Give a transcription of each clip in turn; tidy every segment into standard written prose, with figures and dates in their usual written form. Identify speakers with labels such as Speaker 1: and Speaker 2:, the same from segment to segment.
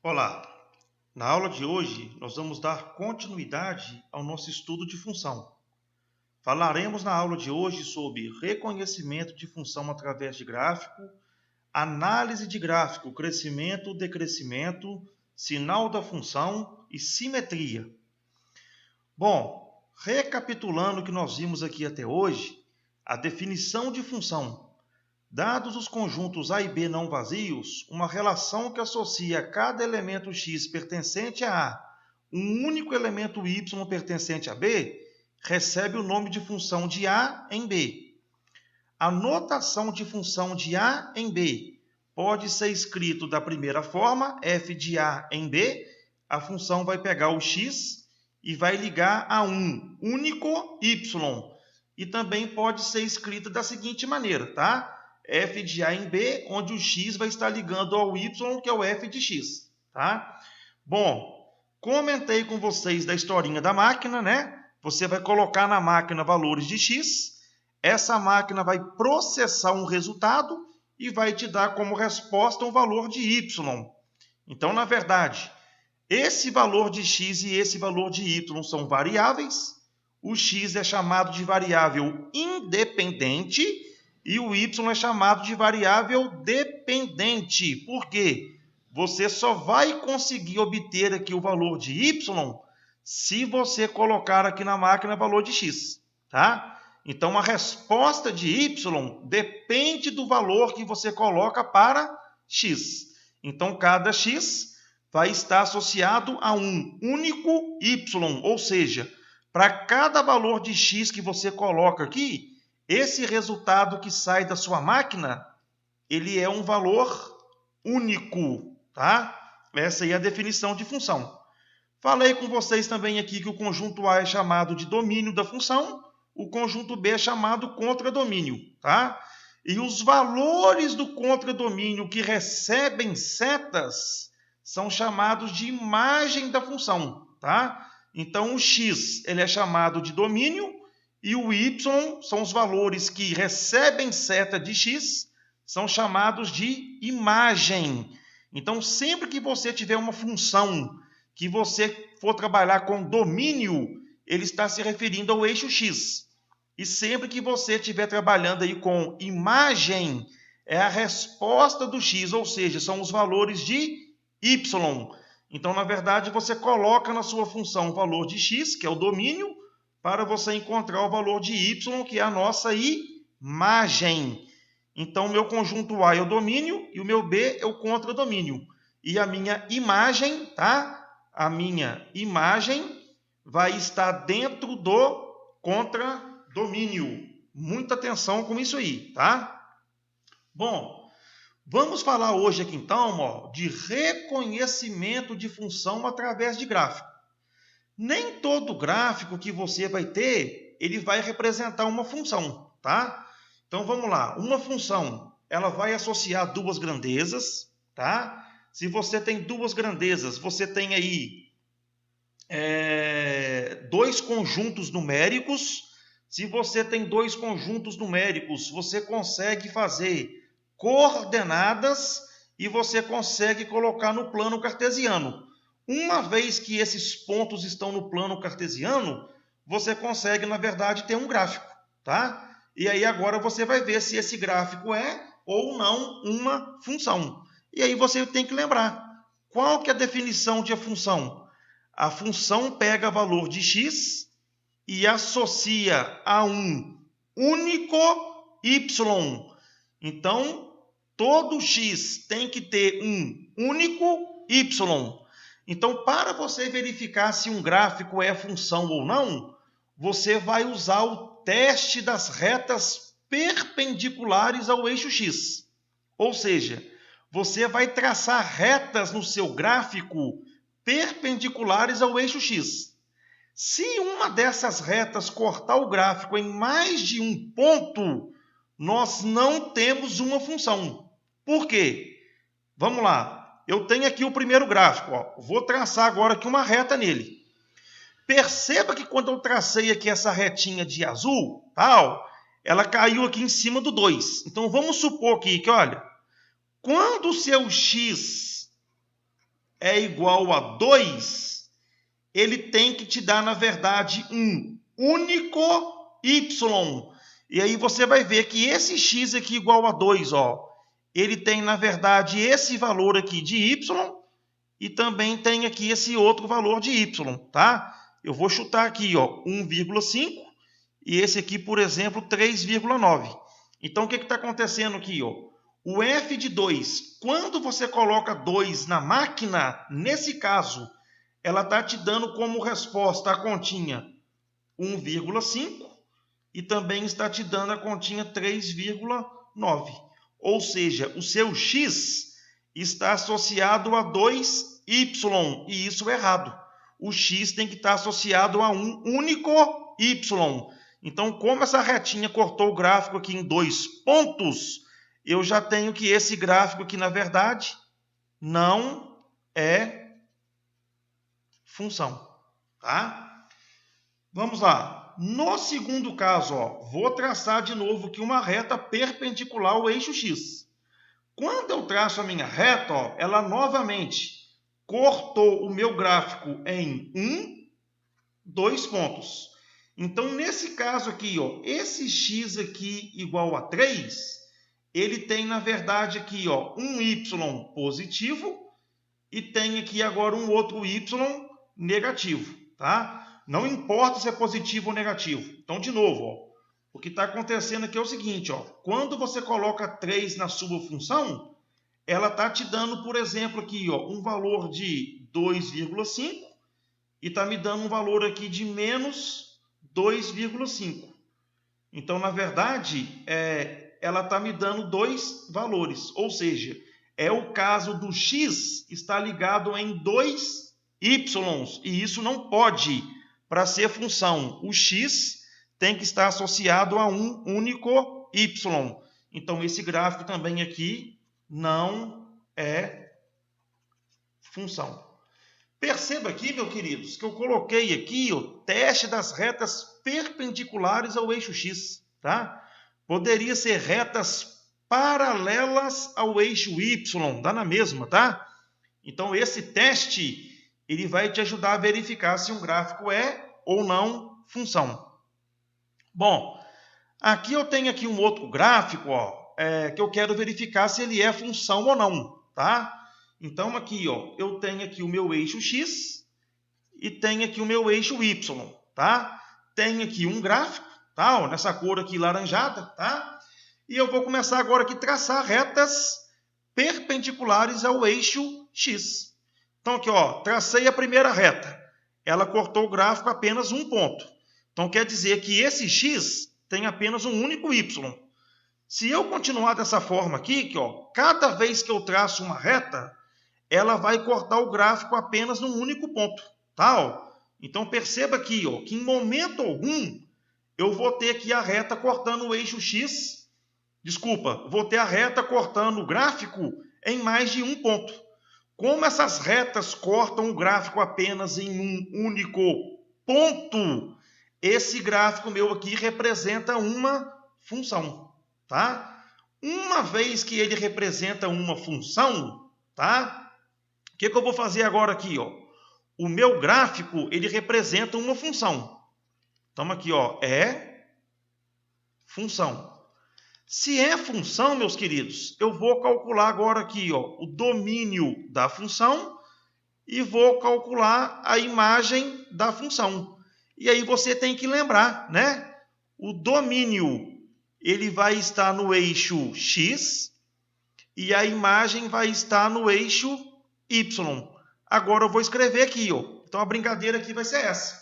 Speaker 1: Olá! Na aula de hoje, nós vamos dar continuidade ao nosso estudo de função. Falaremos na aula de hoje sobre reconhecimento de função através de gráfico, análise de gráfico, crescimento, decrescimento, sinal da função e simetria. Bom, recapitulando o que nós vimos aqui até hoje, a definição de função. Dados os conjuntos A e B não vazios, uma relação que associa cada elemento x pertencente a A, um único elemento y pertencente a B, recebe o nome de função de A em B. A notação de função de A em B pode ser escrito da primeira forma, f de A em B, a função vai pegar o x e vai ligar a um único y. E também pode ser escrita da seguinte maneira, tá? F de A em B, onde o x vai estar ligando ao y, que é o f de x, tá? Bom, comentei com vocês da historinha da máquina, né? Você vai colocar na máquina valores de x, essa máquina vai processar um resultado e vai te dar como resposta um valor de y. Então, na verdade, esse valor de x e esse valor de y são variáveis, o x é chamado de variável independente, e o y é chamado de variável dependente. Por quê? Você só vai conseguir obter aqui o valor de y se você colocar aqui na máquina o valor de x, tá? Então, a resposta de y depende do valor que você coloca para x. Então, cada x vai estar associado a um único y, ou seja, para cada valor de x que você coloca aqui, esse resultado que sai da sua máquina, ele é um valor único, tá? Essa aí é a definição de função. Falei com vocês também aqui que o conjunto A é chamado de domínio da função, o conjunto B é chamado contradomínio, tá? E os valores do contradomínio que recebem setas são chamados de imagem da função, tá? Então, o x ele é chamado de domínio, e o y são os valores que recebem seta de x, são chamados de imagem. Então, sempre que você tiver uma função que você for trabalhar com domínio, ele está se referindo ao eixo x. E sempre que você estiver trabalhando aí com imagem, é a resposta do x, ou seja, são os valores de y. Então, na verdade, você coloca na sua função o valor de x, que é o domínio, para você encontrar o valor de y, que é a nossa imagem. Então, o meu conjunto A é o domínio e o meu B é o contradomínio. E a minha imagem, tá? A minha imagem vai estar dentro do contradomínio. Muita atenção com isso aí, tá? Bom, vamos falar hoje aqui então, de reconhecimento de função através de gráfico. Nem todo gráfico que você vai ter, ele vai representar uma função, tá? Então, vamos lá. Uma função, ela vai associar duas grandezas, tá? Se você tem duas grandezas, você tem aí dois conjuntos numéricos. Se você tem dois conjuntos numéricos, você consegue fazer coordenadas e você consegue colocar no plano cartesiano. Uma vez que esses pontos estão no plano cartesiano, você consegue, na verdade, ter um gráfico, tá? E aí agora você vai ver se esse gráfico é ou não uma função. E aí você tem que lembrar, qual que é a definição de a função? A função pega valor de x e associa a um único y. Então, todo x tem que ter um único y. Então, para você verificar se um gráfico é função ou não, você vai usar o teste das retas perpendiculares ao eixo x. Ou seja, você vai traçar retas no seu gráfico perpendiculares ao eixo x. Se uma dessas retas cortar o gráfico em mais de um ponto, nós não temos uma função. Por quê? Vamos lá. Eu tenho aqui o primeiro gráfico. Vou traçar agora aqui uma reta nele. Perceba que quando eu tracei aqui essa retinha de azul, ela caiu aqui em cima do 2. Então, vamos supor aqui que, olha, quando o seu x é igual a 2, ele tem que te dar, na verdade, um único y. E aí você vai ver que esse x aqui igual a 2, ó, ele tem, na verdade, esse valor aqui de y e também tem aqui esse outro valor de y, tá? Eu vou chutar aqui, ó, 1,5 e esse aqui, por exemplo, 3,9. Então, o que está acontecendo aqui, ó? O f de 2, quando você coloca 2 na máquina, nesse caso, ela está te dando como resposta a continha 1,5 e também está te dando a continha 3,9. Ou seja, o seu x está associado a 2y, e isso é errado. O x tem que estar associado a um único y. Então, como essa retinha cortou o gráfico aqui em 2 pontos, eu já tenho que esse gráfico aqui, na verdade, não é função. Tá? Vamos lá. No segundo caso, ó, vou traçar de novo aqui uma reta perpendicular ao eixo x. Quando eu traço a minha reta, ó, ela novamente cortou o meu gráfico em 2 pontos. Então, nesse caso aqui, ó, esse x aqui igual a 3, ele tem, na verdade, aqui, ó, um y positivo e tem aqui agora um outro y negativo, tá? Não importa se é positivo ou negativo. Então, de novo, ó, o que está acontecendo aqui é o seguinte, ó, quando você coloca 3 na sua função, ela está te dando, por exemplo, aqui, ó, um valor de 2,5 e está me dando um valor aqui de menos 2,5. Então, na verdade, ela está me dando 2 valores, ou seja, é o caso do x estar ligado em 2 y, e isso não pode. Para ser função, o x tem que estar associado a um único y. Então, esse gráfico também aqui não é função. Perceba aqui, meus queridos, que eu coloquei aqui o teste das retas perpendiculares ao eixo x. Tá? Poderia ser retas paralelas ao eixo y, dá na mesma, tá? Então, esse teste ele vai te ajudar a verificar se um gráfico é ou não função. Bom, aqui eu tenho aqui um outro gráfico, ó, que eu quero verificar se ele é função ou não, tá? Então, aqui, ó, eu tenho aqui o meu eixo x e tenho aqui o meu eixo y, tá? Tenho aqui um gráfico, tá? Ó, nessa cor aqui laranjada, tá? E eu vou começar agora aqui a traçar retas perpendiculares ao eixo x. Então, aqui, ó, tracei a primeira reta. Ela cortou o gráfico apenas um ponto. Então, quer dizer que esse x tem apenas um único y. Se eu continuar dessa forma aqui, que, ó, cada vez que eu traço uma reta, ela vai cortar o gráfico apenas num único ponto. Tá? Ó? Então, perceba aqui, ó, que em momento algum eu vou ter aqui a reta cortando o eixo x. Desculpa, vou ter a reta cortando o gráfico em mais de um ponto. Como essas retas cortam o gráfico apenas em um único ponto, esse gráfico meu aqui representa uma função, tá? Uma vez que ele representa uma função, tá? O que eu vou fazer agora aqui, ó? O meu gráfico, ele representa uma função. Então, aqui, ó, é função. Se é função, meus queridos, eu vou calcular agora aqui, ó, o domínio da função e vou calcular a imagem da função. E aí você tem que lembrar, né? O domínio, ele vai estar no eixo x e a imagem vai estar no eixo y. Agora eu vou escrever aqui, ó. Então a brincadeira aqui vai ser essa.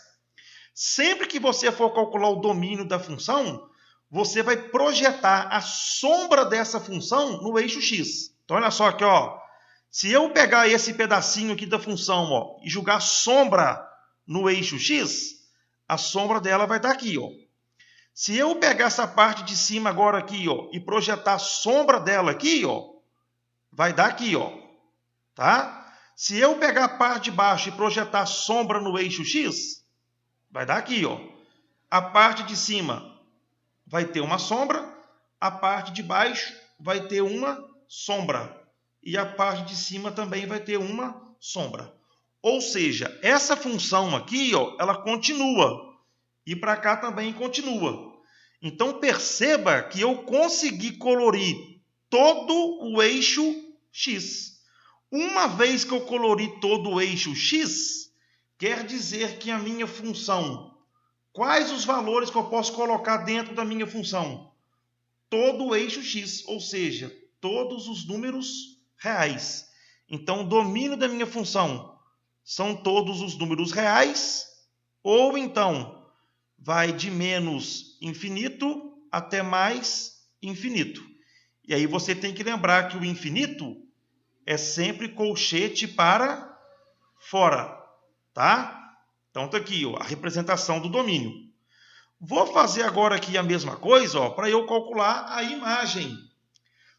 Speaker 1: Sempre que você for calcular o domínio da função, você vai projetar a sombra dessa função no eixo x. Então, olha só aqui, ó. Se eu pegar esse pedacinho aqui da função, ó, e jogar sombra no eixo x, a sombra dela vai estar aqui, ó. Se eu pegar essa parte de cima agora aqui, ó, e projetar a sombra dela aqui, ó, vai dar aqui, ó. Tá? Se eu pegar a parte de baixo e projetar a sombra no eixo x, vai dar aqui, ó. A parte de cima vai ter uma sombra, a parte de baixo vai ter uma sombra. E a parte de cima também vai ter uma sombra. Ou seja, essa função aqui, ó, ela continua. E para cá também continua. Então, perceba que eu consegui colorir todo o eixo x. Uma vez que eu colori todo o eixo x, quer dizer que a minha função, quais os valores que eu posso colocar dentro da minha função? Todo o eixo x, ou seja, todos os números reais. Então, o domínio da minha função são todos os números reais, ou então vai de menos infinito até mais infinito. E aí você tem que lembrar que o infinito é sempre colchete para fora, tá? Então tá aqui, ó, a representação do domínio. Vou fazer agora aqui a mesma coisa, para eu calcular a imagem.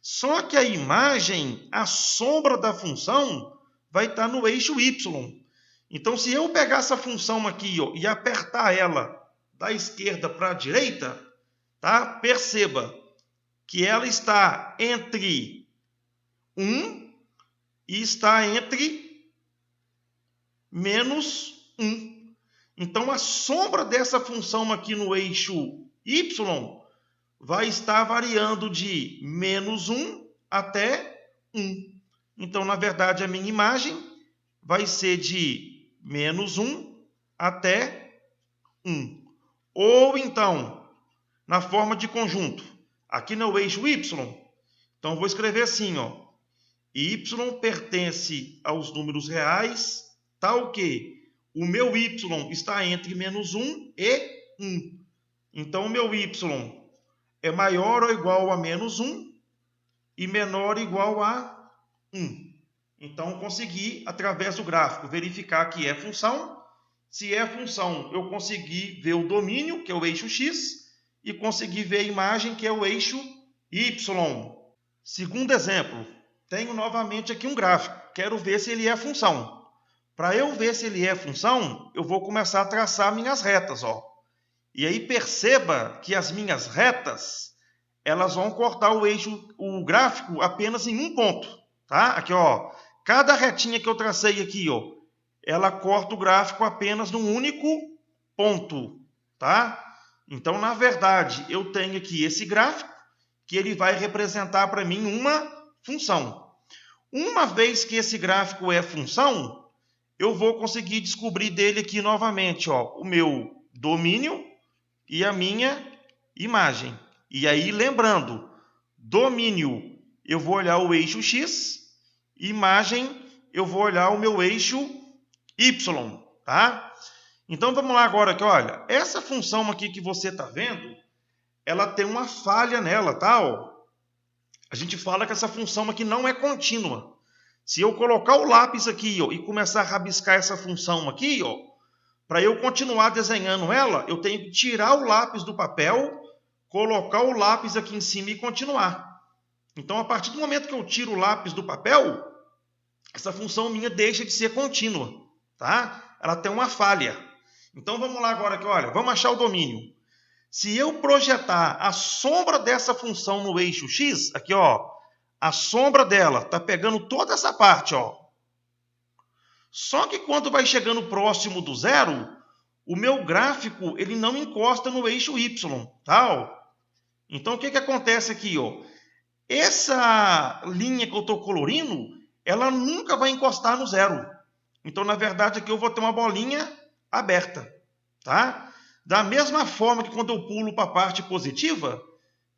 Speaker 1: Só que a imagem, a sombra da função, vai estar no eixo y. Então, se eu pegar essa função aqui, ó, e apertar ela da esquerda para a direita, tá? Perceba que ela está entre 1 e está entre menos 1. Então, a sombra dessa função aqui no eixo y vai estar variando de menos 1 até 1. Então, na verdade, a minha imagem vai ser de menos 1 até 1. Ou então, na forma de conjunto, aqui no eixo y, então vou escrever assim, ó, y pertence aos números reais, tal que o meu y está entre menos 1 e 1. Então, o meu y é maior ou igual a menos 1 e menor ou igual a 1. Então, consegui, através do gráfico, verificar que é função. Se é função, eu consegui ver o domínio, que é o eixo x, e consegui ver a imagem, que é o eixo y. Segundo exemplo, tenho novamente aqui um gráfico. Quero ver se ele é função. Para eu ver se ele é função, eu vou começar a traçar minhas retas, ó. E aí perceba que as minhas retas, elas vão cortar o gráfico apenas em um ponto, tá? Aqui, ó, cada retinha que eu tracei aqui, ó, ela corta o gráfico apenas num único ponto, tá? Então, na verdade, eu tenho aqui esse gráfico que ele vai representar para mim uma função. Uma vez que esse gráfico é função, eu vou conseguir descobrir dele aqui novamente, ó, o meu domínio e a minha imagem. E aí, lembrando, domínio, eu vou olhar o eixo x, imagem, eu vou olhar o meu eixo y, tá? Então, vamos lá agora aqui, olha, essa função aqui que você está vendo, ela tem uma falha nela, tá? Ó, a gente fala que essa função aqui não é contínua. Se eu colocar o lápis aqui, ó, e começar a rabiscar essa função aqui, ó, para eu continuar desenhando ela, eu tenho que tirar o lápis do papel, colocar o lápis aqui em cima e continuar. Então, a partir do momento que eu tiro o lápis do papel, essa função minha deixa de ser contínua, tá? Ela tem uma falha. Então, vamos lá agora, aqui, olha, vamos achar o domínio. Se eu projetar a sombra dessa função no eixo x, aqui, ó, a sombra dela está pegando toda essa parte, ó. Só que quando vai chegando próximo do zero, o meu gráfico ele não encosta no eixo y, tá? Ó. Então, o que acontece aqui, ó? Essa linha que eu estou colorindo, ela nunca vai encostar no zero. Então, na verdade, aqui eu vou ter uma bolinha aberta, tá? Da mesma forma que quando eu pulo para a parte positiva,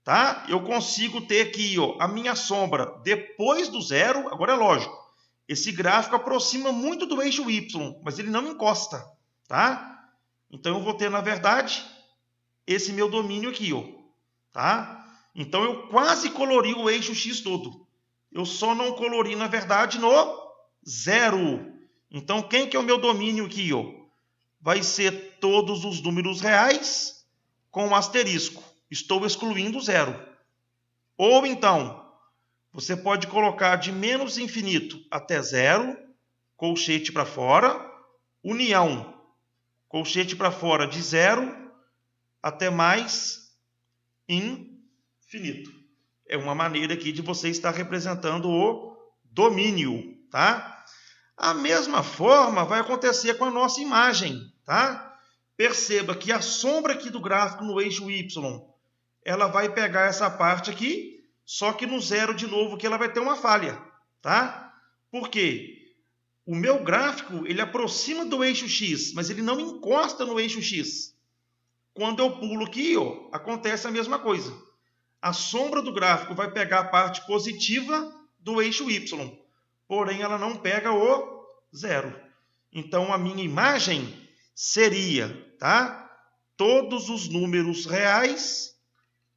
Speaker 1: tá? Eu consigo ter aqui, ó, a minha sombra depois do zero. Agora é lógico, esse gráfico aproxima muito do eixo y, mas ele não encosta, tá? Então eu vou ter, na verdade, esse meu domínio aqui, ó, tá? Então eu quase colori o eixo x todo. Eu só não colori, na verdade, no zero. Então quem que é o meu domínio aqui, ó? Vai ser todos os números reais com asterisco. Estou excluindo o zero. Ou então, você pode colocar de menos infinito até zero, colchete para fora, união, colchete para fora de zero até mais infinito. É uma maneira aqui de você estar representando o domínio, tá? A mesma forma vai acontecer com a nossa imagem, tá? Perceba que a sombra aqui do gráfico no eixo Y, ela vai pegar essa parte aqui, só que no zero de novo que ela vai ter uma falha, tá? Por quê? O meu gráfico, ele aproxima do eixo X, mas ele não encosta no eixo X. Quando eu pulo aqui, ó, acontece a mesma coisa. A sombra do gráfico vai pegar a parte positiva do eixo Y, porém ela não pega o zero. Então a minha imagem seria, tá? Todos os números reais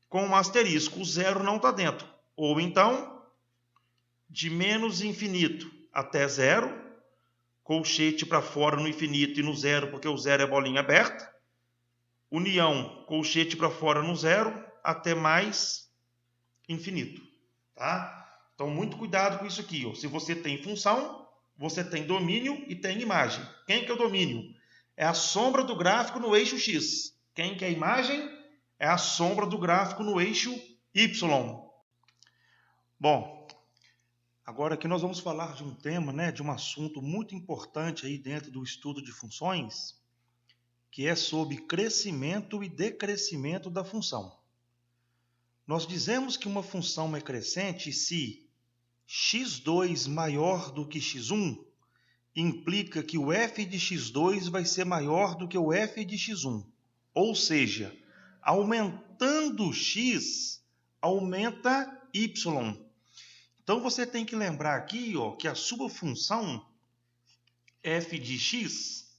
Speaker 1: com um asterisco. O zero não está dentro. Ou então, de menos infinito até zero, colchete para fora no infinito e no zero, porque o zero é bolinha aberta. União, colchete para fora no zero, até mais infinito. Tá? Então, muito cuidado com isso aqui. Ó. Se você tem função, você tem domínio e tem imagem. Quem que é o domínio? É a sombra do gráfico no eixo X. Quem que é a imagem? É a sombra do gráfico no eixo Y. Bom, agora aqui nós vamos falar de um tema, né, de um assunto muito importante aí dentro do estudo de funções, que é sobre crescimento e decrescimento da função. Nós dizemos que uma função é crescente se x2 maior do que x1 implica que o f de x2 vai ser maior do que o f de x1. Ou seja, aumentando x, aumenta y. Então você tem que lembrar aqui, ó, que a sua função f de x,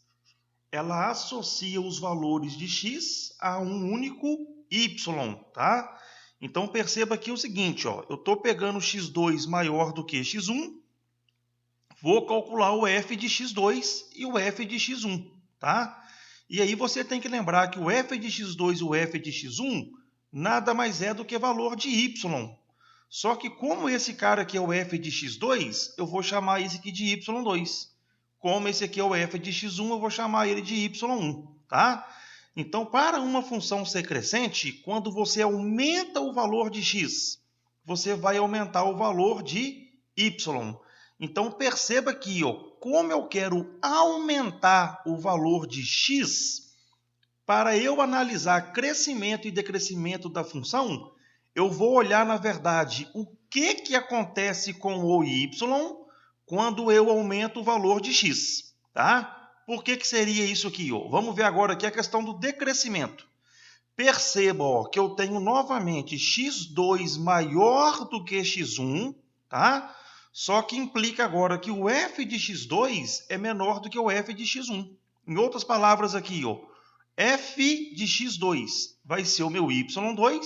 Speaker 1: ela associa os valores de x a um único y, tá? Então perceba aqui o seguinte, ó, eu estou pegando x2 maior do que x1, vou calcular o f de x2 e o f de x1, tá? E aí você tem que lembrar que o f de x2 e o f de x1 nada mais é do que valor de y. Só que como esse cara aqui é o f de x2, eu vou chamar esse aqui de y2. Como esse aqui é o f de x1, eu vou chamar ele de y1, tá? Então, para uma função ser crescente, quando você aumenta o valor de x, você vai aumentar o valor de y. Então, perceba aqui, ó, como eu quero aumentar o valor de x, para eu analisar crescimento e decrescimento da função, eu vou olhar, na verdade, o que acontece com o y quando eu aumento o valor de x, tá? Por que seria isso aqui? Ó? Vamos ver agora aqui a questão do decrescimento. Perceba, ó, que eu tenho novamente x2 maior do que x1, tá? Só que implica agora que o f de x2 é menor do que o f de x1. Em outras palavras aqui, ó, f de x2 vai ser o meu y2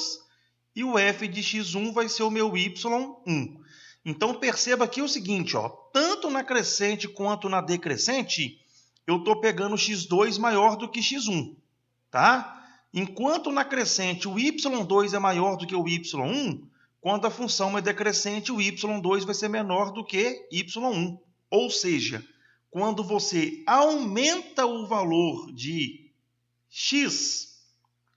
Speaker 1: e o f de x1 vai ser o meu y1. Então perceba aqui o seguinte, ó, tanto na crescente quanto na decrescente, eu estou pegando x2 maior do que x1, tá? Enquanto na crescente o y2 é maior do que o y1, quando a função é decrescente, o y2 vai ser menor do que y1. Ou seja, quando você aumenta o valor de x,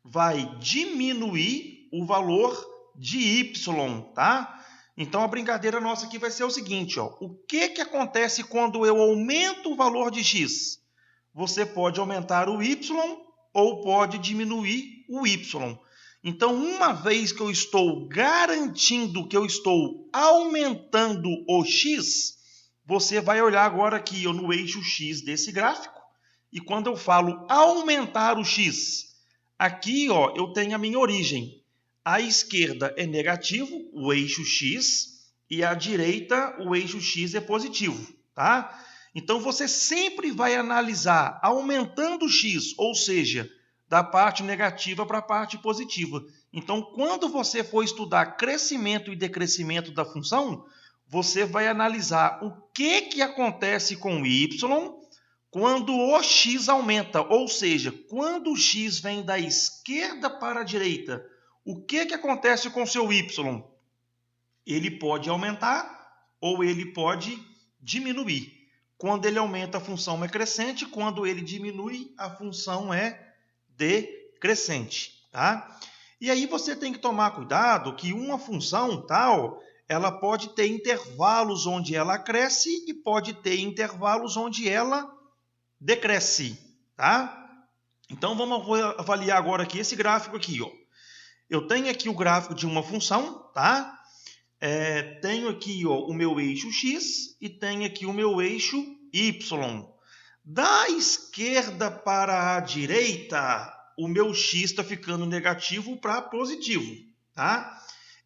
Speaker 1: vai diminuir o valor de y, tá? Então a brincadeira nossa aqui vai ser o seguinte, ó, o que acontece quando eu aumento o valor de x? Você pode aumentar o y ou pode diminuir o y. Então, uma vez que eu estou garantindo que eu estou aumentando o x, você vai olhar agora aqui ó, no eixo x desse gráfico, e quando eu falo aumentar o x, aqui ó, eu tenho a minha origem. À esquerda é negativo, o eixo x, e à direita o eixo x é positivo, tá? Então, você sempre vai analisar aumentando o x, ou seja, da parte negativa para a parte positiva. Então, quando você for estudar crescimento e decrescimento da função, você vai analisar o que acontece com o y quando o x aumenta, ou seja, quando o x vem da esquerda para a direita, o que acontece com o seu y? Ele pode aumentar ou ele pode diminuir. Quando ele aumenta, a função é crescente. Quando ele diminui, a função é decrescente. Tá? E aí você tem que tomar cuidado que uma função tal, ela pode ter intervalos onde ela cresce e pode ter intervalos onde ela decresce, tá? Então, vamos avaliar agora aqui esse gráfico aqui, ó. Eu tenho aqui o gráfico de uma função, tá? Tenho aqui, ó, o meu eixo x e tenho aqui o meu eixo y. Da esquerda para a direita, o meu x está ficando negativo para positivo, tá?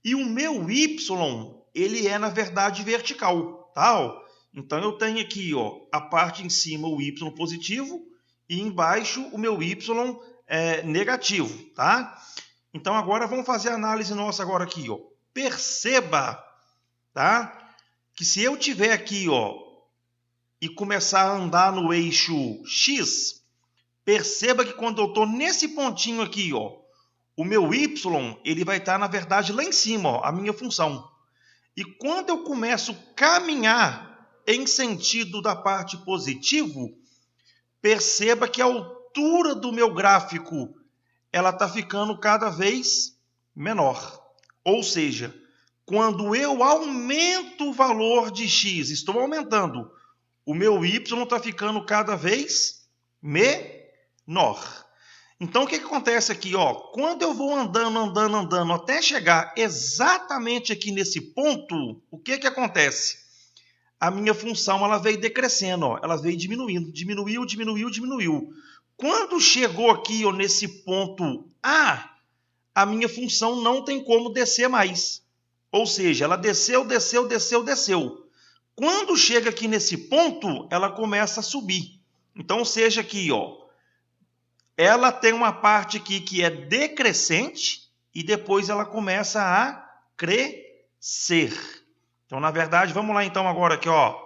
Speaker 1: E o meu y, ele é, na verdade, vertical, tá? Então, eu tenho aqui, ó, a parte em cima, o y positivo, e embaixo, o meu y negativo, tá? Então, agora, vamos fazer a análise nossa agora aqui, ó. Perceba, tá? Que se eu tiver aqui, ó, e começar a andar no eixo x, perceba que quando eu estou nesse pontinho aqui, ó, o meu y, ele vai estar, na verdade, lá em cima, ó, a minha função. E quando eu começo a caminhar em sentido da parte positivo, perceba que a altura do meu gráfico ela está ficando cada vez menor. Ou seja, quando eu aumento o valor de x, estou aumentando, o meu y está ficando cada vez menor. Então, o que acontece aqui? Ó? Quando eu vou andando, até chegar exatamente aqui nesse ponto, o que acontece? A minha função ela veio decrescendo, ó. Ela veio diminuindo, diminuiu. Quando chegou aqui, ó, nesse ponto A, a minha função não tem como descer mais. Ou seja, ela desceu. Quando chega aqui nesse ponto, ela começa a subir. Então, seja aqui, ó, ela tem uma parte aqui que é decrescente e depois ela começa a crescer. Então, na verdade, vamos lá então agora aqui, ó.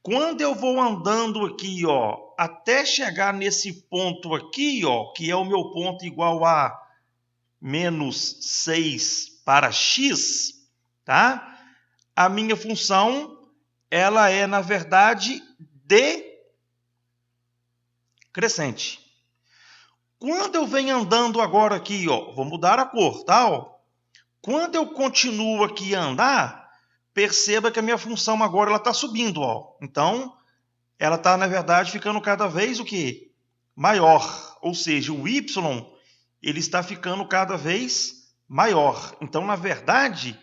Speaker 1: Quando eu vou andando aqui, ó, até chegar nesse ponto aqui, ó, que é o meu ponto igual a menos 6 para x, tá? A minha função, ela é, na verdade, decrescente. Quando eu venho andando agora aqui, ó, vou mudar a cor, tá? Ó. Quando eu continuo aqui a andar, perceba que a minha função agora ela está subindo, ó. Então, ela está, na verdade, ficando cada vez o quê? Maior. Ou seja, o y ele está ficando cada vez maior. Então, na verdade,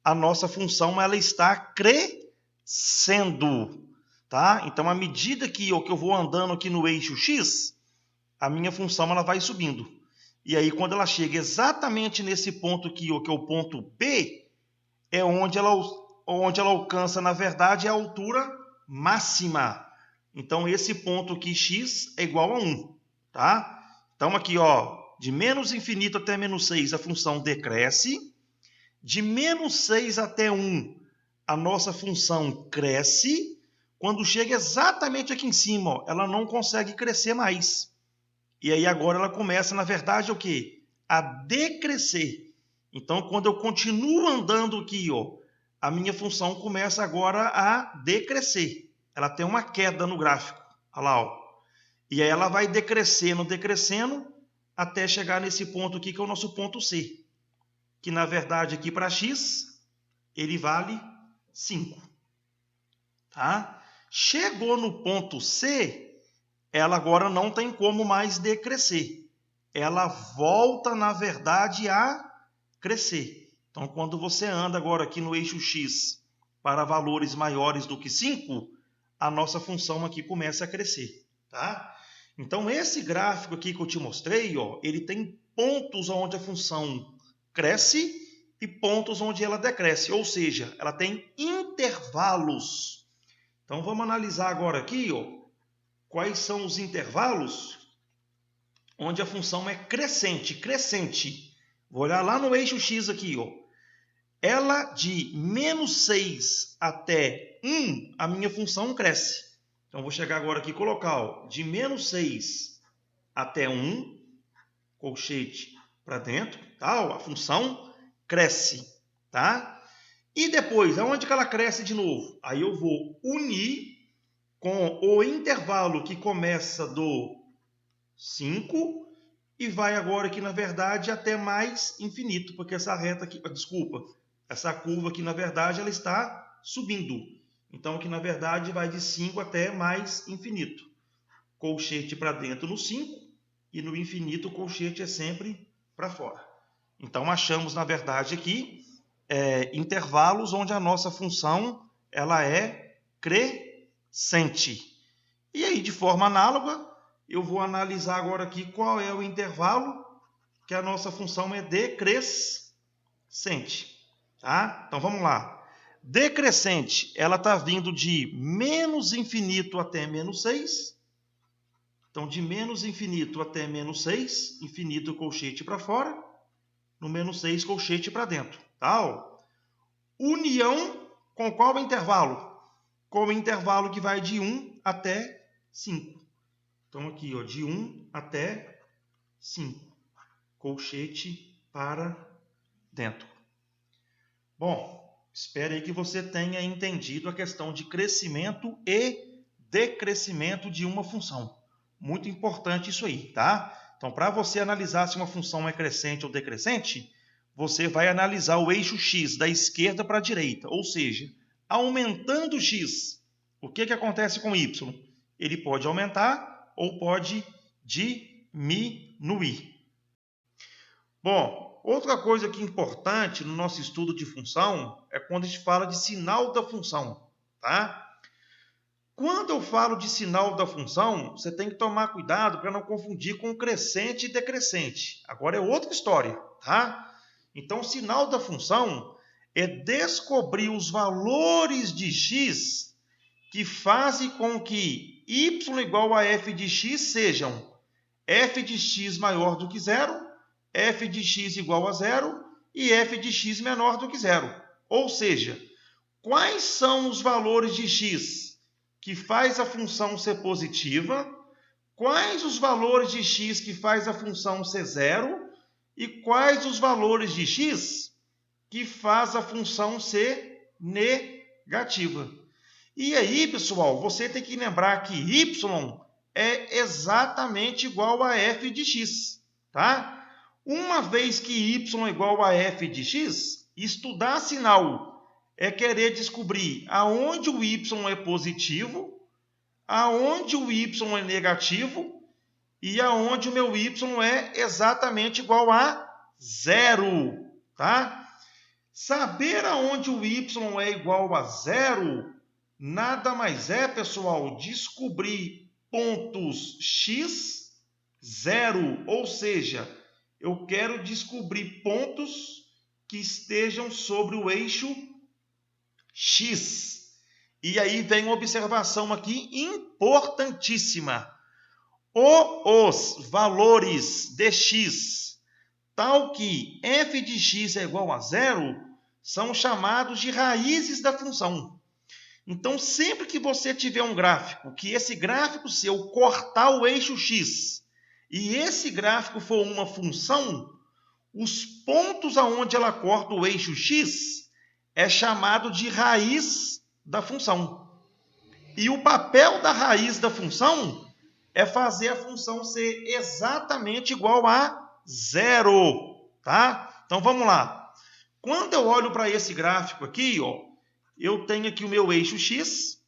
Speaker 1: a nossa função ela está crescendo, tá? Então, à medida que eu vou andando aqui no eixo x, a minha função ela vai subindo. E aí, quando ela chega exatamente nesse ponto aqui, que é o ponto B, é onde ela alcança, na verdade, a altura máxima. Então, esse ponto aqui, x, é igual a 1. Tá? Então, aqui, ó, de menos infinito até menos 6, a função decresce. De menos 6 até 1, a nossa função cresce. Quando chega exatamente aqui em cima, ó, ela não consegue crescer mais. E aí agora ela começa, na verdade, o quê? A decrescer. Então, quando eu continuo andando aqui, ó, a minha função começa agora a decrescer. Ela tem uma queda no gráfico. Olha lá, ó. E aí ela vai decrescendo, até chegar nesse ponto aqui, que é o nosso ponto C. Que, na verdade, aqui para x, ele vale 5. Tá? Chegou no ponto C, ela agora não tem como mais decrescer. Ela volta, na verdade, a crescer. Então, quando você anda agora aqui no eixo x para valores maiores do que 5, a nossa função aqui começa a crescer. Tá? Então, esse gráfico aqui que eu te mostrei, ó, ele tem pontos onde a função cresce e pontos onde ela decresce. Ou seja, ela tem intervalos. Então, vamos analisar agora aqui, ó, quais são os intervalos onde a função é crescente. Vou olhar lá no eixo x aqui, ó. Ela de menos 6 até 1, a minha função cresce. Então, vou chegar agora aqui e colocar, ó, de menos 6 até 1, colchete para dentro, tá? Ó, a função cresce, tá? E depois, aonde que ela cresce de novo? Aí eu vou unir com o intervalo que começa do 5 e vai agora aqui, na verdade, até mais infinito, porque essa reta aqui, desculpa, Essa curva aqui, na verdade, ela está subindo. Então, aqui, na verdade, vai de 5 até mais infinito. Colchete para dentro no 5 e no infinito o colchete é sempre para fora. Então, achamos, na verdade, aqui intervalos onde a nossa função ela é crescente. E aí, de forma análoga, eu vou analisar agora aqui qual é o intervalo que a nossa função é decrescente. Tá? Então, vamos lá. Decrescente, ela está vindo de menos infinito até menos 6. Então, de menos infinito até menos 6, infinito colchete para fora, no menos 6, colchete para dentro. Tá? União com qual intervalo? Com o intervalo que vai de 1 até 5. Então, aqui, ó, de 1 até 5. Colchete para dentro. Bom, espero aí que você tenha entendido a questão de crescimento e decrescimento de uma função. Muito importante isso aí, tá? Então, para você analisar se uma função é crescente ou decrescente, você vai analisar o eixo x da esquerda para a direita, ou seja, aumentando o x, o que acontece com y? Ele pode aumentar ou pode diminuir. Bom, outra coisa que é importante no nosso estudo de função é quando a gente fala de sinal da função, tá? Quando eu falo de sinal da função, você tem que tomar cuidado para não confundir com crescente e decrescente. Agora é outra história, tá? Então, o sinal da função é descobrir os valores de x que fazem com que y igual a f de x sejam f de x maior do que zero, f de x igual a zero e f de x menor do que zero. Ou seja, quais são os valores de x que faz a função ser positiva, quais os valores de x que faz a função ser zero e quais os valores de x que faz a função ser negativa. E aí, pessoal, você tem que lembrar que y é exatamente igual a f de x, tá? Uma vez que y é igual a f de x, estudar sinal é querer descobrir aonde o y é positivo, aonde o y é negativo e aonde o meu y é exatamente igual a zero, tá? Saber aonde o y é igual a zero nada mais é, pessoal, descobrir pontos x, zero, ou seja, eu quero descobrir pontos que estejam sobre o eixo x. E aí vem uma observação aqui importantíssima. Os valores de x, tal que f de x é igual a zero, são chamados de raízes da função. Então, sempre que você tiver um gráfico, que esse gráfico seu cortar o eixo x, e esse gráfico for uma função, os pontos aonde ela corta o eixo x é chamado de raiz da função. E o papel da raiz da função é fazer a função ser exatamente igual a zero, tá? Então, vamos lá. Quando eu olho para esse gráfico aqui, ó, eu tenho aqui o meu eixo x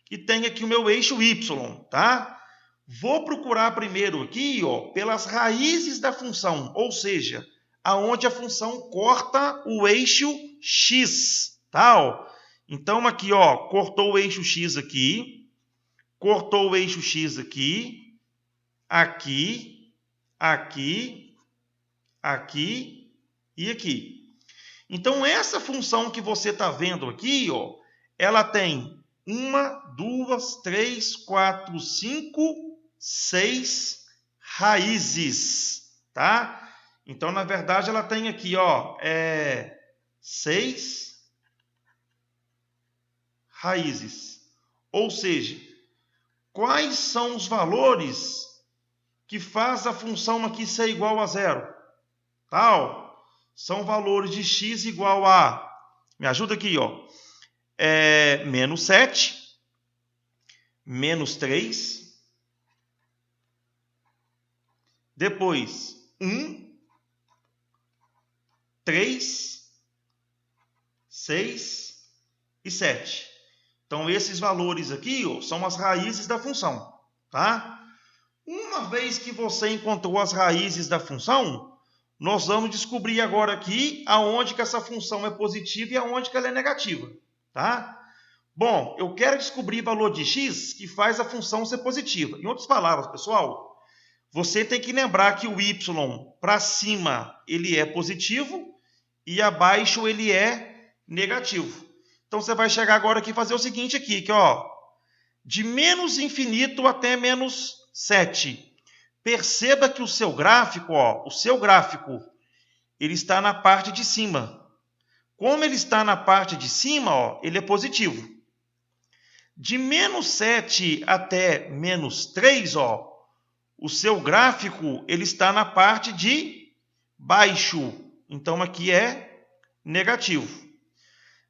Speaker 1: e tenho aqui o meu eixo y, tá? Vou procurar primeiro aqui, ó, pelas raízes da função, ou seja, aonde a função corta o eixo x, tá? Ó. Então, aqui, ó, cortou o eixo x aqui, cortou o eixo x aqui, aqui, aqui, aqui e aqui. Então, essa função que você está vendo aqui, ó, ela tem 1, 2, 3, 4, 5, 6 raízes, tá? Então, na verdade, ela tem aqui, ó, 6 raízes. Ou seja, quais são os valores que faz a função aqui ser igual a zero? Tá? São valores de x igual a, me ajuda aqui, ó, menos 7, menos 3, depois 1, 3 6 e 7. Então, esses valores aqui, ó, são as raízes da função, tá? Uma vez que você encontrou as raízes da função, nós vamos descobrir agora aqui aonde que essa função é positiva e aonde que ela é negativa, tá? Bom, eu quero descobrir o valor de x que faz a função ser positiva. Em outras palavras, pessoal, você tem que lembrar que o y para cima ele é positivo e abaixo ele é negativo. Então, você vai chegar agora aqui e fazer o seguinte aqui, que, ó, de menos infinito até menos 7. Perceba que o seu gráfico, ele está na parte de cima. Como ele está na parte de cima, ó, ele é positivo. De menos 7 até menos 3, ó, o seu gráfico ele está na parte de baixo. Então, aqui é negativo.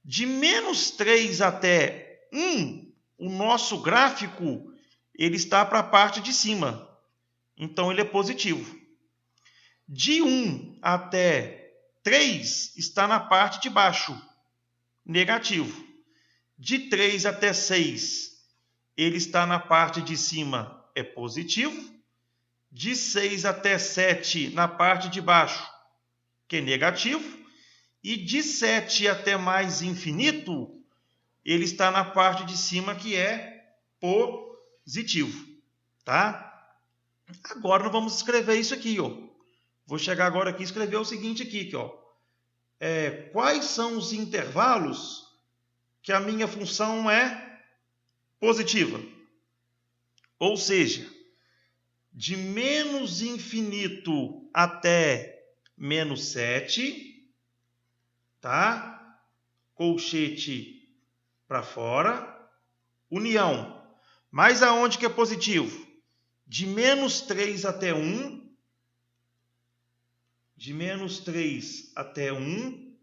Speaker 1: De menos 3 até 1, o nosso gráfico ele está para a parte de cima. Então, ele é positivo. De 1 até 3 está na parte de baixo, negativo. De 3 até 6, ele está na parte de cima, é positivo. De 6 até 7, na parte de baixo, que é negativo. E de 7 até mais infinito, ele está na parte de cima, que é positivo. Tá? Agora nós vamos escrever isso aqui, ó. Vou chegar agora aqui e escrever o seguinte aqui, ó. Quais são os intervalos que a minha função é positiva? Ou seja, de menos infinito até menos 7, tá? Colchete para fora. União. Mas aonde que é positivo? De menos 3 até 1. De menos 3 até 1.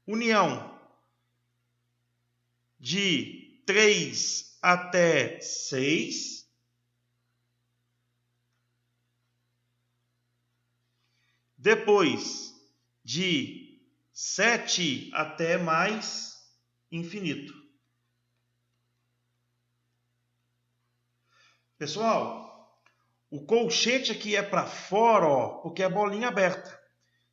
Speaker 1: União. De 3 até 6. Depois, de 7 até mais infinito. Pessoal, o colchete aqui é para fora, ó, porque é bolinha aberta.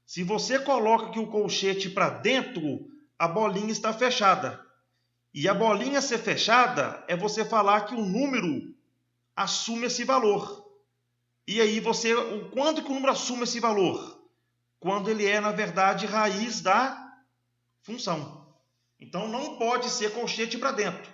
Speaker 1: Se você coloca aqui o colchete para dentro, a bolinha está fechada. E a bolinha ser fechada é você falar que o número assume esse valor. E aí quando que o número assume esse valor? Quando ele é, na verdade, raiz da função. Então, não pode ser colchete para dentro.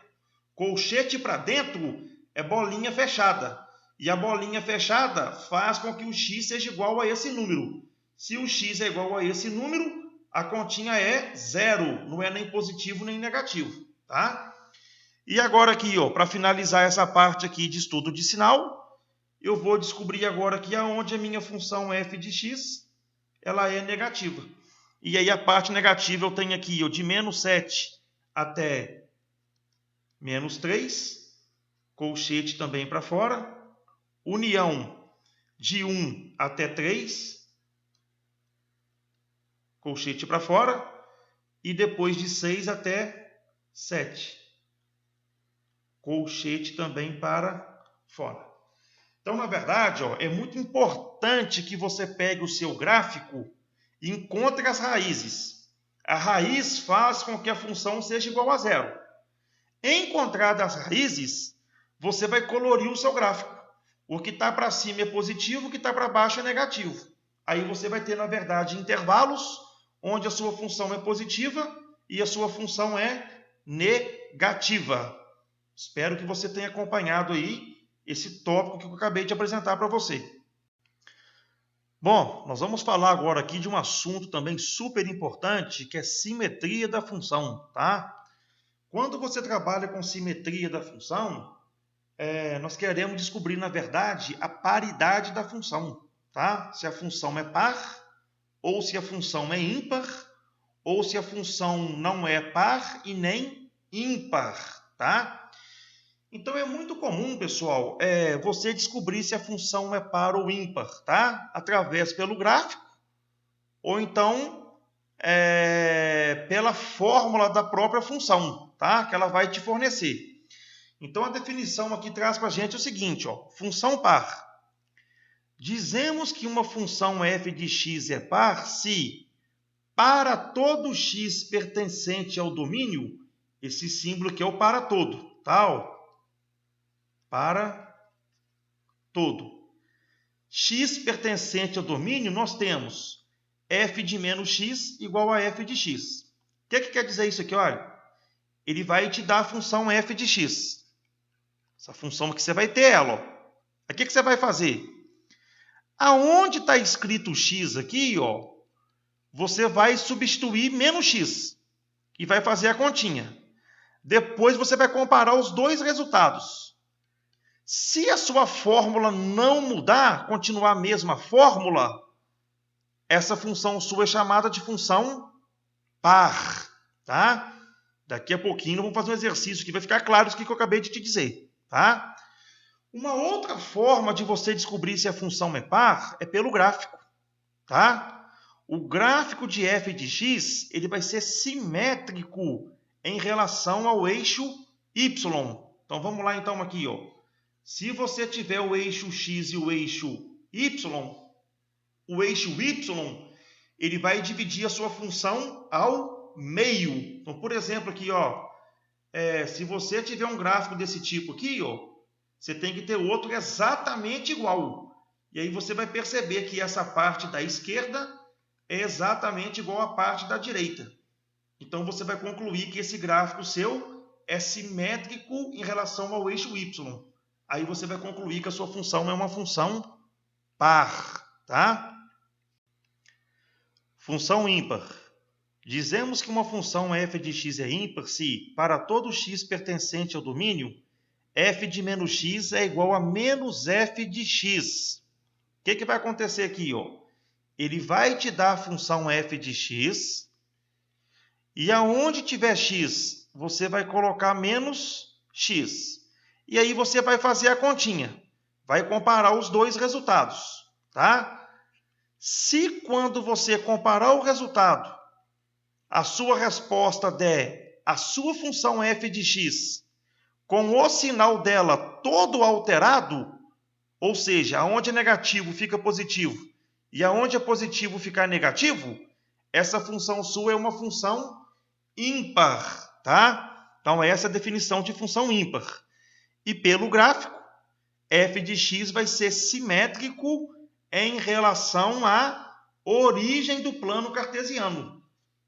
Speaker 1: Colchete para dentro é bolinha fechada. E a bolinha fechada faz com que o x seja igual a esse número. Se o x é igual a esse número, a continha é zero. Não é nem positivo nem negativo. Tá? E agora aqui, para finalizar essa parte aqui de estudo de sinal, eu vou descobrir agora aqui aonde a minha função f de x ela é negativa. E aí a parte negativa eu tenho aqui de menos 7 até menos 3, colchete também para fora, união de 1 até 3, colchete para fora, e depois de 6 até 7, colchete também para fora. Então, na verdade, é muito importante que você pegue o seu gráfico e encontre as raízes. A raiz faz com que a função seja igual a zero. Encontradas as raízes, você vai colorir o seu gráfico. O que está para cima é positivo, o que está para baixo é negativo. Aí você vai ter, na verdade, intervalos onde a sua função é positiva e a sua função é negativa. Espero que você tenha acompanhado aí esse tópico que eu acabei de apresentar para você. Bom, nós vamos falar agora aqui de um assunto também super importante, que é simetria da função, tá? Quando você trabalha com simetria da função, nós queremos descobrir, na verdade, a paridade da função, tá? Se a função é par, ou se a função é ímpar, ou se a função não é par e nem ímpar, tá? Então, é muito comum, pessoal, você descobrir se a função é par ou ímpar, tá? Através pelo gráfico, ou então pela fórmula da própria função, tá? Que ela vai te fornecer. Então, a definição aqui traz para a gente o seguinte, ó, função par. Dizemos que uma função f de x é par se, para todo x pertencente ao domínio, esse símbolo aqui é o para todo, tá? Ó, para todo. X pertencente ao domínio, nós temos f de menos x igual a f de x. O que quer dizer isso aqui? Olha, ele vai te dar a função f de x. Essa função que você vai ter ela. Ó. O que você vai fazer? Aonde está escrito x aqui, ó, você vai substituir menos x e vai fazer a continha. Depois você vai comparar os dois resultados. Se a sua fórmula não mudar, continuar a mesma fórmula, essa função sua é chamada de função par, tá? Daqui a pouquinho vamos fazer um exercício que vai ficar claro isso que eu acabei de te dizer, tá? Uma outra forma de você descobrir se a função é par é pelo gráfico, tá? O gráfico de f de x, ele vai ser simétrico em relação ao eixo y. Então vamos lá então aqui, ó. Se você tiver o eixo x e o eixo y, ele vai dividir a sua função ao meio. Então, por exemplo, aqui, ó, se você tiver um gráfico desse tipo aqui, ó, você tem que ter outro exatamente igual. E aí você vai perceber que essa parte da esquerda é exatamente igual à parte da direita. Então, você vai concluir que esse gráfico seu é simétrico em relação ao eixo y. Aí você vai concluir que a sua função é uma função par, tá? Função ímpar. Dizemos que uma função f de x é ímpar se, para todo x pertencente ao domínio, f de menos x é igual a menos f de x. O que vai acontecer aqui? Ó? Ele vai te dar a função f de x, e aonde tiver x, você vai colocar menos x. E aí você vai fazer a continha. Vai comparar os dois resultados, tá? Se quando você comparar o resultado, a sua resposta der a sua função f de x com o sinal dela todo alterado, ou seja, aonde é negativo fica positivo e aonde é positivo ficar negativo, essa função sua é uma função ímpar, tá? Então essa é a definição de função ímpar. E pelo gráfico, f de x vai ser simétrico em relação à origem do plano cartesiano.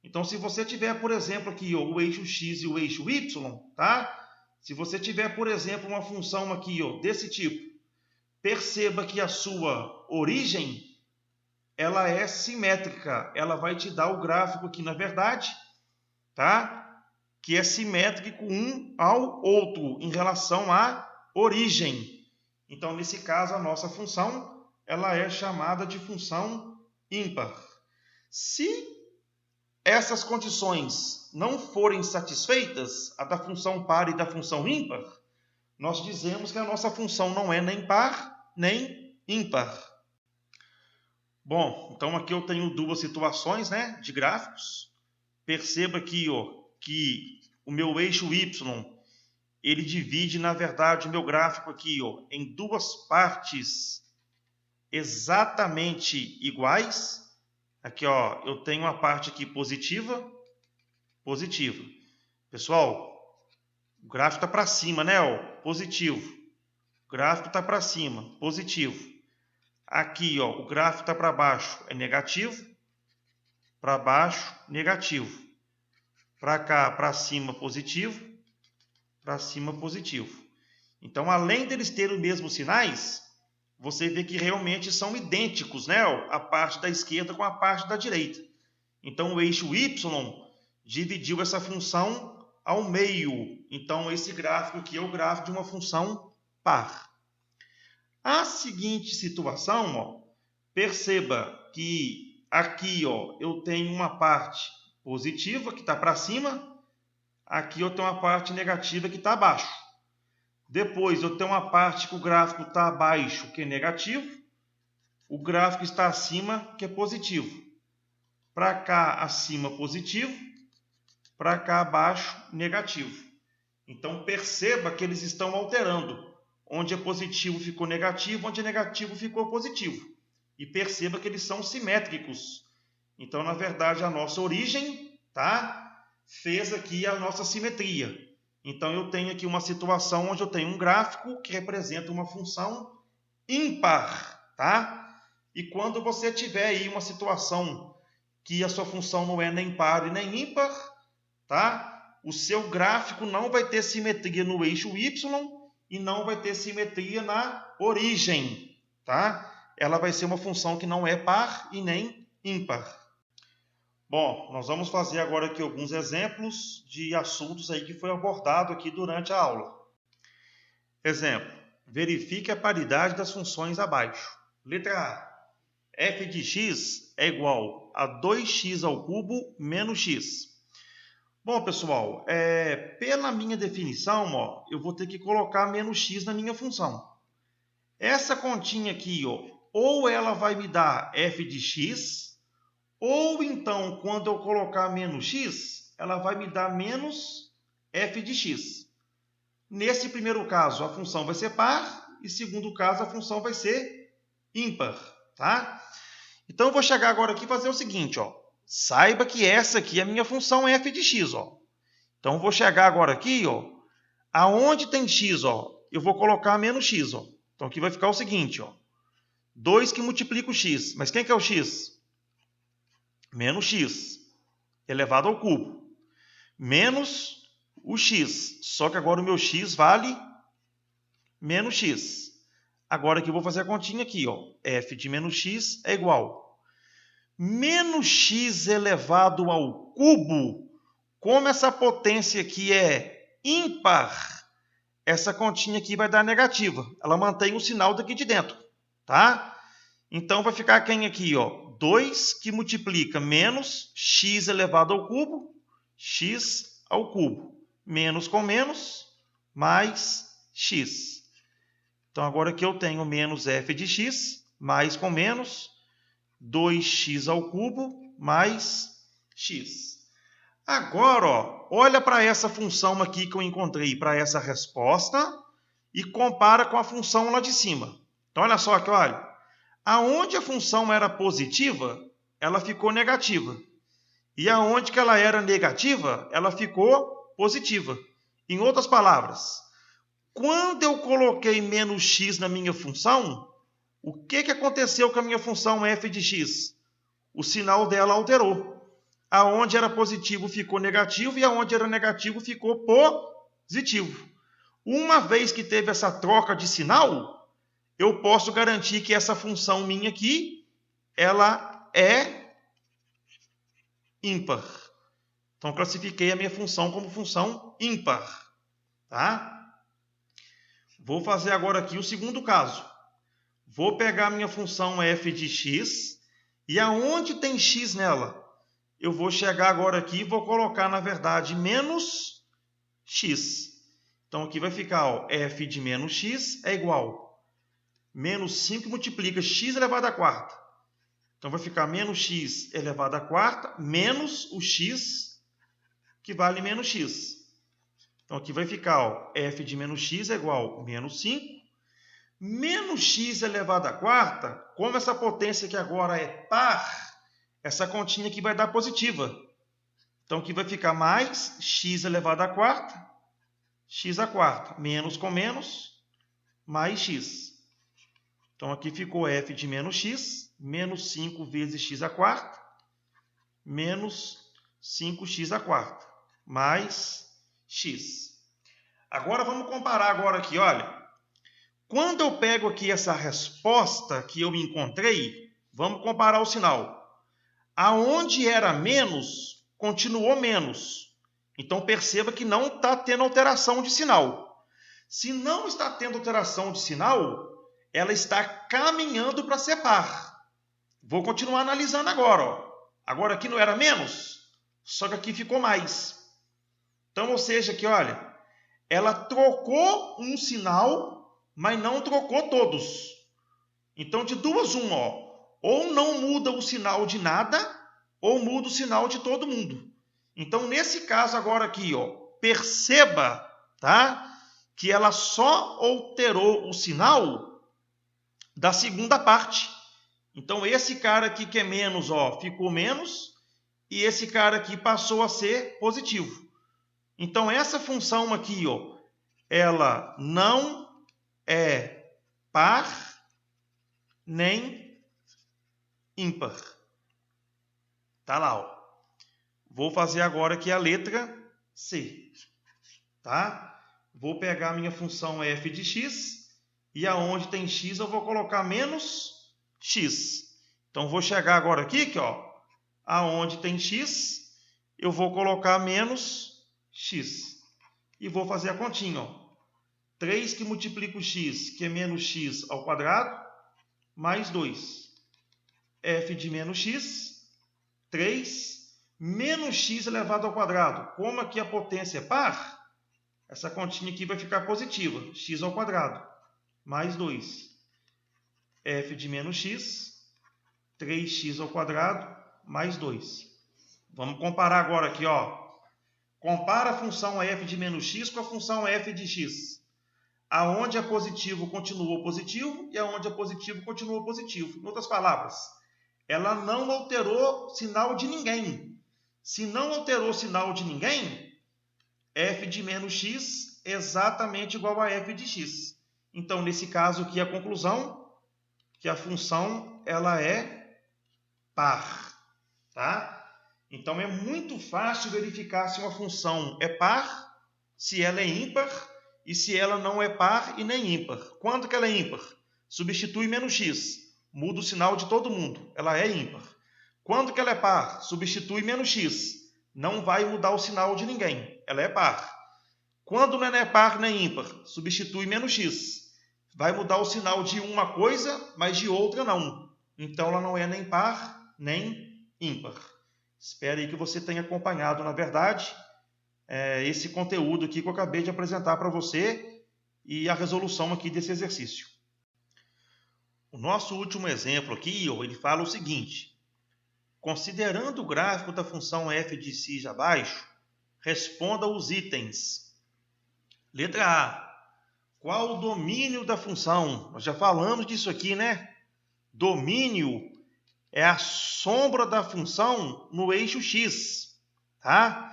Speaker 1: Então, se você tiver, por exemplo, aqui ó, o eixo x e o eixo y, tá? Se você tiver, por exemplo, uma função aqui ó, desse tipo, perceba que a sua origem ela é simétrica. Ela vai te dar o gráfico aqui, na verdade, tá? Que é simétrico um ao outro em relação à origem. Então, nesse caso, a nossa função ela é chamada de função ímpar. Se essas condições não forem satisfeitas, a da função par e da função ímpar, nós dizemos que a nossa função não é nem par nem ímpar. Bom, então aqui eu tenho duas situações, né, de gráficos. Perceba aqui ó, que o meu eixo y, ele divide, na verdade, o meu gráfico aqui ó, em duas partes exatamente iguais. Aqui ó, eu tenho uma parte aqui positiva. Pessoal, o gráfico está para cima, né? Ó, positivo. O gráfico está para cima, positivo. Aqui ó, o gráfico está para baixo, é negativo. Para baixo, negativo. Para cá, para cima, positivo. Para cima, positivo. Então, além deles terem os mesmos sinais, você vê que realmente são idênticos, né? A parte da esquerda com a parte da direita. Então, o eixo y dividiu essa função ao meio. Então, esse gráfico aqui é o gráfico de uma função par. A seguinte situação, ó, perceba que aqui ó, eu tenho uma parte positiva que está para cima, aqui eu tenho uma parte negativa que está abaixo. Depois eu tenho uma parte que o gráfico está abaixo, que é negativo, o gráfico está acima, que é positivo. para cá acima positivo, para cá abaixo negativo. Então perceba que eles estão alterando. Onde é positivo ficou negativo, onde é negativo ficou positivo. E perceba que eles são simétricos. Então, na verdade, a nossa origem, tá, fez aqui a nossa simetria. Então, eu tenho aqui uma situação onde eu tenho um gráfico que representa uma função ímpar, tá? E quando você tiver aí uma situação que a sua função não é nem par e nem ímpar, tá? O seu gráfico não vai ter simetria no eixo Y e não vai ter simetria na origem, tá? Ela vai ser uma função que não é par e nem ímpar. Bom, nós vamos fazer agora aqui alguns exemplos de assuntos aí que foi abordado aqui durante a aula. Exemplo, verifique a paridade das funções abaixo. Letra A, f de x é igual a 2x ao cubo menos x. Bom, pessoal, pela minha definição, ó, eu vou ter que colocar menos x na minha função. Essa continha aqui, ó, ou ela vai me dar f de x, ou então, quando eu colocar menos x, ela vai me dar menos f de x. Nesse primeiro caso, a função vai ser par, e segundo caso, a função vai ser ímpar, tá? Então, eu vou chegar agora aqui e fazer o seguinte, ó. Saiba que essa aqui é a minha função f de x, ó. Então, eu vou chegar agora aqui, ó. Aonde tem x, ó, eu vou colocar menos x, ó. Então, aqui vai ficar o seguinte, ó. 2 que multiplica o x. Mas quem que é o x? Menos x elevado ao cubo. Menos o x. Só que agora o meu x vale menos x. Agora aqui eu vou fazer a continha aqui, ó. F de menos x é igual. Menos x elevado ao cubo. Como essa potência aqui é ímpar, essa continha aqui vai dar negativa. Ela mantém o sinal daqui de dentro, tá? Então, vai ficar quem aqui, ó? 2 que multiplica menos x elevado ao cubo, x ao cubo. Menos com menos, mais x. Então, agora aqui eu tenho menos f de x, mais com menos, 2x ao cubo, mais x. Agora, ó, olha para essa função aqui que eu encontrei, para essa resposta, e compara com a função lá de cima. Então, olha só aqui, olha. Aonde a função era positiva, ela ficou negativa. E aonde que ela era negativa, ela ficou positiva. Em outras palavras, quando eu coloquei menos x na minha função, o que aconteceu com a minha função f de x? O sinal dela alterou. Aonde era positivo ficou negativo e aonde era negativo ficou positivo. Uma vez que teve essa troca de sinal, eu posso garantir que essa função minha aqui, ela é ímpar. Então, classifiquei a minha função como função ímpar. Tá? Vou fazer agora aqui o segundo caso. Vou pegar a minha função f de x, e aonde tem x nela? Eu vou chegar agora aqui e vou colocar, na verdade, menos x. Então, aqui vai ficar, ó, f de menos x é igual menos 5 multiplica x elevado à quarta. Então, vai ficar menos x elevado à quarta menos o x, que vale menos x. Então, aqui vai ficar, ó, f de menos x é igual a menos 5. Menos x elevado à quarta, como essa potência aqui agora é par, essa continha aqui vai dar positiva. Então, aqui vai ficar mais x elevado à quarta, x à quarta, menos com menos, mais x. Então, aqui ficou f de menos x, menos 5 vezes x à quarta, menos 5x à quarta, mais x. Agora, vamos comparar agora aqui, olha. Quando eu pego aqui essa resposta que eu encontrei, vamos comparar o sinal. Aonde era menos, continuou menos. Então, perceba que não está tendo alteração de sinal. Se não está tendo alteração de sinal, ela está caminhando para ser par. Vou continuar analisando agora. Ó. Agora aqui não era menos, só que aqui ficou mais. Então, ou seja, aqui, olha, ela trocou um sinal, mas não trocou todos. Então, de duas, uma, ó, ou não muda o sinal de nada, ou muda o sinal de todo mundo. Então, nesse caso agora aqui, ó, perceba, tá, que ela só alterou o sinal da segunda parte. Então, esse cara aqui que é menos, ó, ficou menos, e esse cara aqui passou a ser positivo. Então, essa função aqui, ó, ela não é par nem ímpar. Tá lá, ó. Vou fazer agora aqui a letra C, tá? Vou pegar a minha função f de x, e aonde tem x eu vou colocar menos x. Então, vou chegar agora aqui, ó, aonde tem x, eu vou colocar menos x. E vou fazer a continha, ó. 3 que multiplica o x, que é menos x ao quadrado, mais 2. f de menos x, 3, menos x elevado ao quadrado. Como aqui a potência é par, essa continha aqui vai ficar positiva, x ao quadrado, mais 2. f de menos x, 3x ao quadrado, mais 2. Vamos comparar agora aqui, ó. Compara a função f de menos x com a função f de x. Aonde é positivo, continuou positivo, e aonde é positivo, continuou positivo. Em outras palavras, ela não alterou sinal de ninguém. Se não alterou sinal de ninguém, f de menos x é exatamente igual a f de x. Então, nesse caso aqui, a conclusão que a função ela é par, tá? Então, é muito fácil verificar se uma função é par, se ela é ímpar, e se ela não é par e nem ímpar. Quando que ela é ímpar? Substitui menos x. Muda o sinal de todo mundo. Ela é ímpar. Quando que ela é par? Substitui menos x. Não vai mudar o sinal de ninguém. Ela é par. Quando não é par nem ímpar? Substitui menos x. Vai mudar o sinal de uma coisa, mas de outra não. Então, ela não é nem par nem ímpar. Espero aí que você tenha acompanhado, na verdade, esse conteúdo aqui que eu acabei de apresentar para você e a resolução aqui desse exercício. O nosso último exemplo aqui, ele fala o seguinte: considerando o gráfico da função f de x abaixo, responda os itens. Letra A. Qual o domínio da função? Nós já falamos disso aqui, né? Domínio é a sombra da função no eixo x, tá?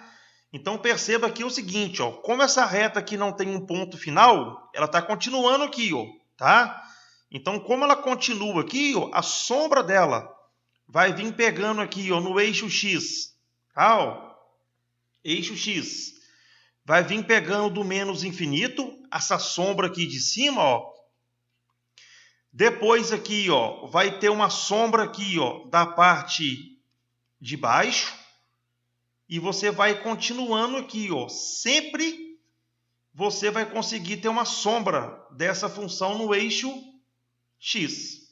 Speaker 1: Então, perceba aqui o seguinte, ó, como essa reta aqui não tem um ponto final, ela está continuando aqui, ó, tá? Então, como ela continua aqui, ó, a sombra dela vai vir pegando aqui, ó, no eixo x, tá? Ó, eixo x. Vai vir pegando do menos infinito, essa sombra aqui de cima, ó. Depois aqui, ó, vai ter uma sombra aqui, ó, da parte de baixo. E você vai continuando aqui, ó. Sempre você vai conseguir ter uma sombra dessa função no eixo x.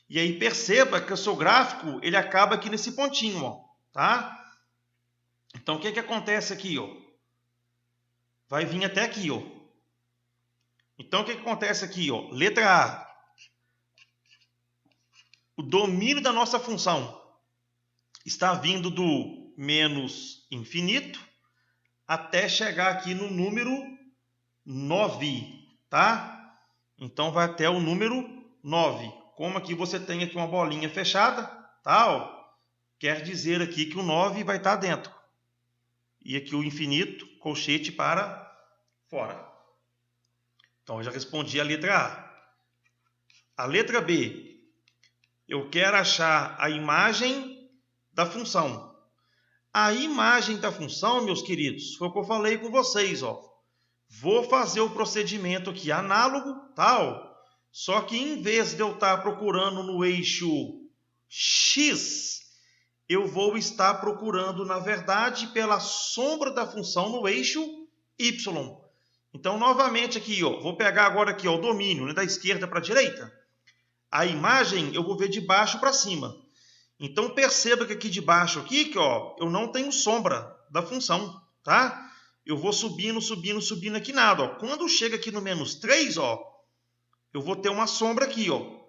Speaker 1: E aí perceba que o seu gráfico ele acaba aqui nesse pontinho, ó, tá? Então, o que acontece aqui, ó? Vai vir até aqui, ó. Então, o que acontece aqui, ó? Letra A. O domínio da nossa função está vindo do menos infinito até chegar aqui no número 9, tá? Então, vai até o número 9. Como aqui você tem aqui uma bolinha fechada, tá? Ó, quer dizer aqui que o 9 vai estar dentro. E aqui o infinito, colchete para fora. Então, eu já respondi a letra A. A letra B. Eu quero achar a imagem da função. A imagem da função, meus queridos, foi o que eu falei com vocês, ó. Vou fazer o procedimento aqui análogo, tal. Só que em vez de eu estar procurando no eixo x, eu vou estar procurando, na verdade, pela sombra da função no eixo y. Então, novamente aqui, ó, vou pegar agora aqui, ó, o domínio, né, da esquerda para a direita. A imagem eu vou ver de baixo para cima. Então, perceba que aqui de baixo, aqui, que, ó, eu não tenho sombra da função, tá? Eu vou subindo, subindo, subindo aqui nada. Ó. Quando chega aqui no menos 3, ó, eu vou ter uma sombra aqui. Ó.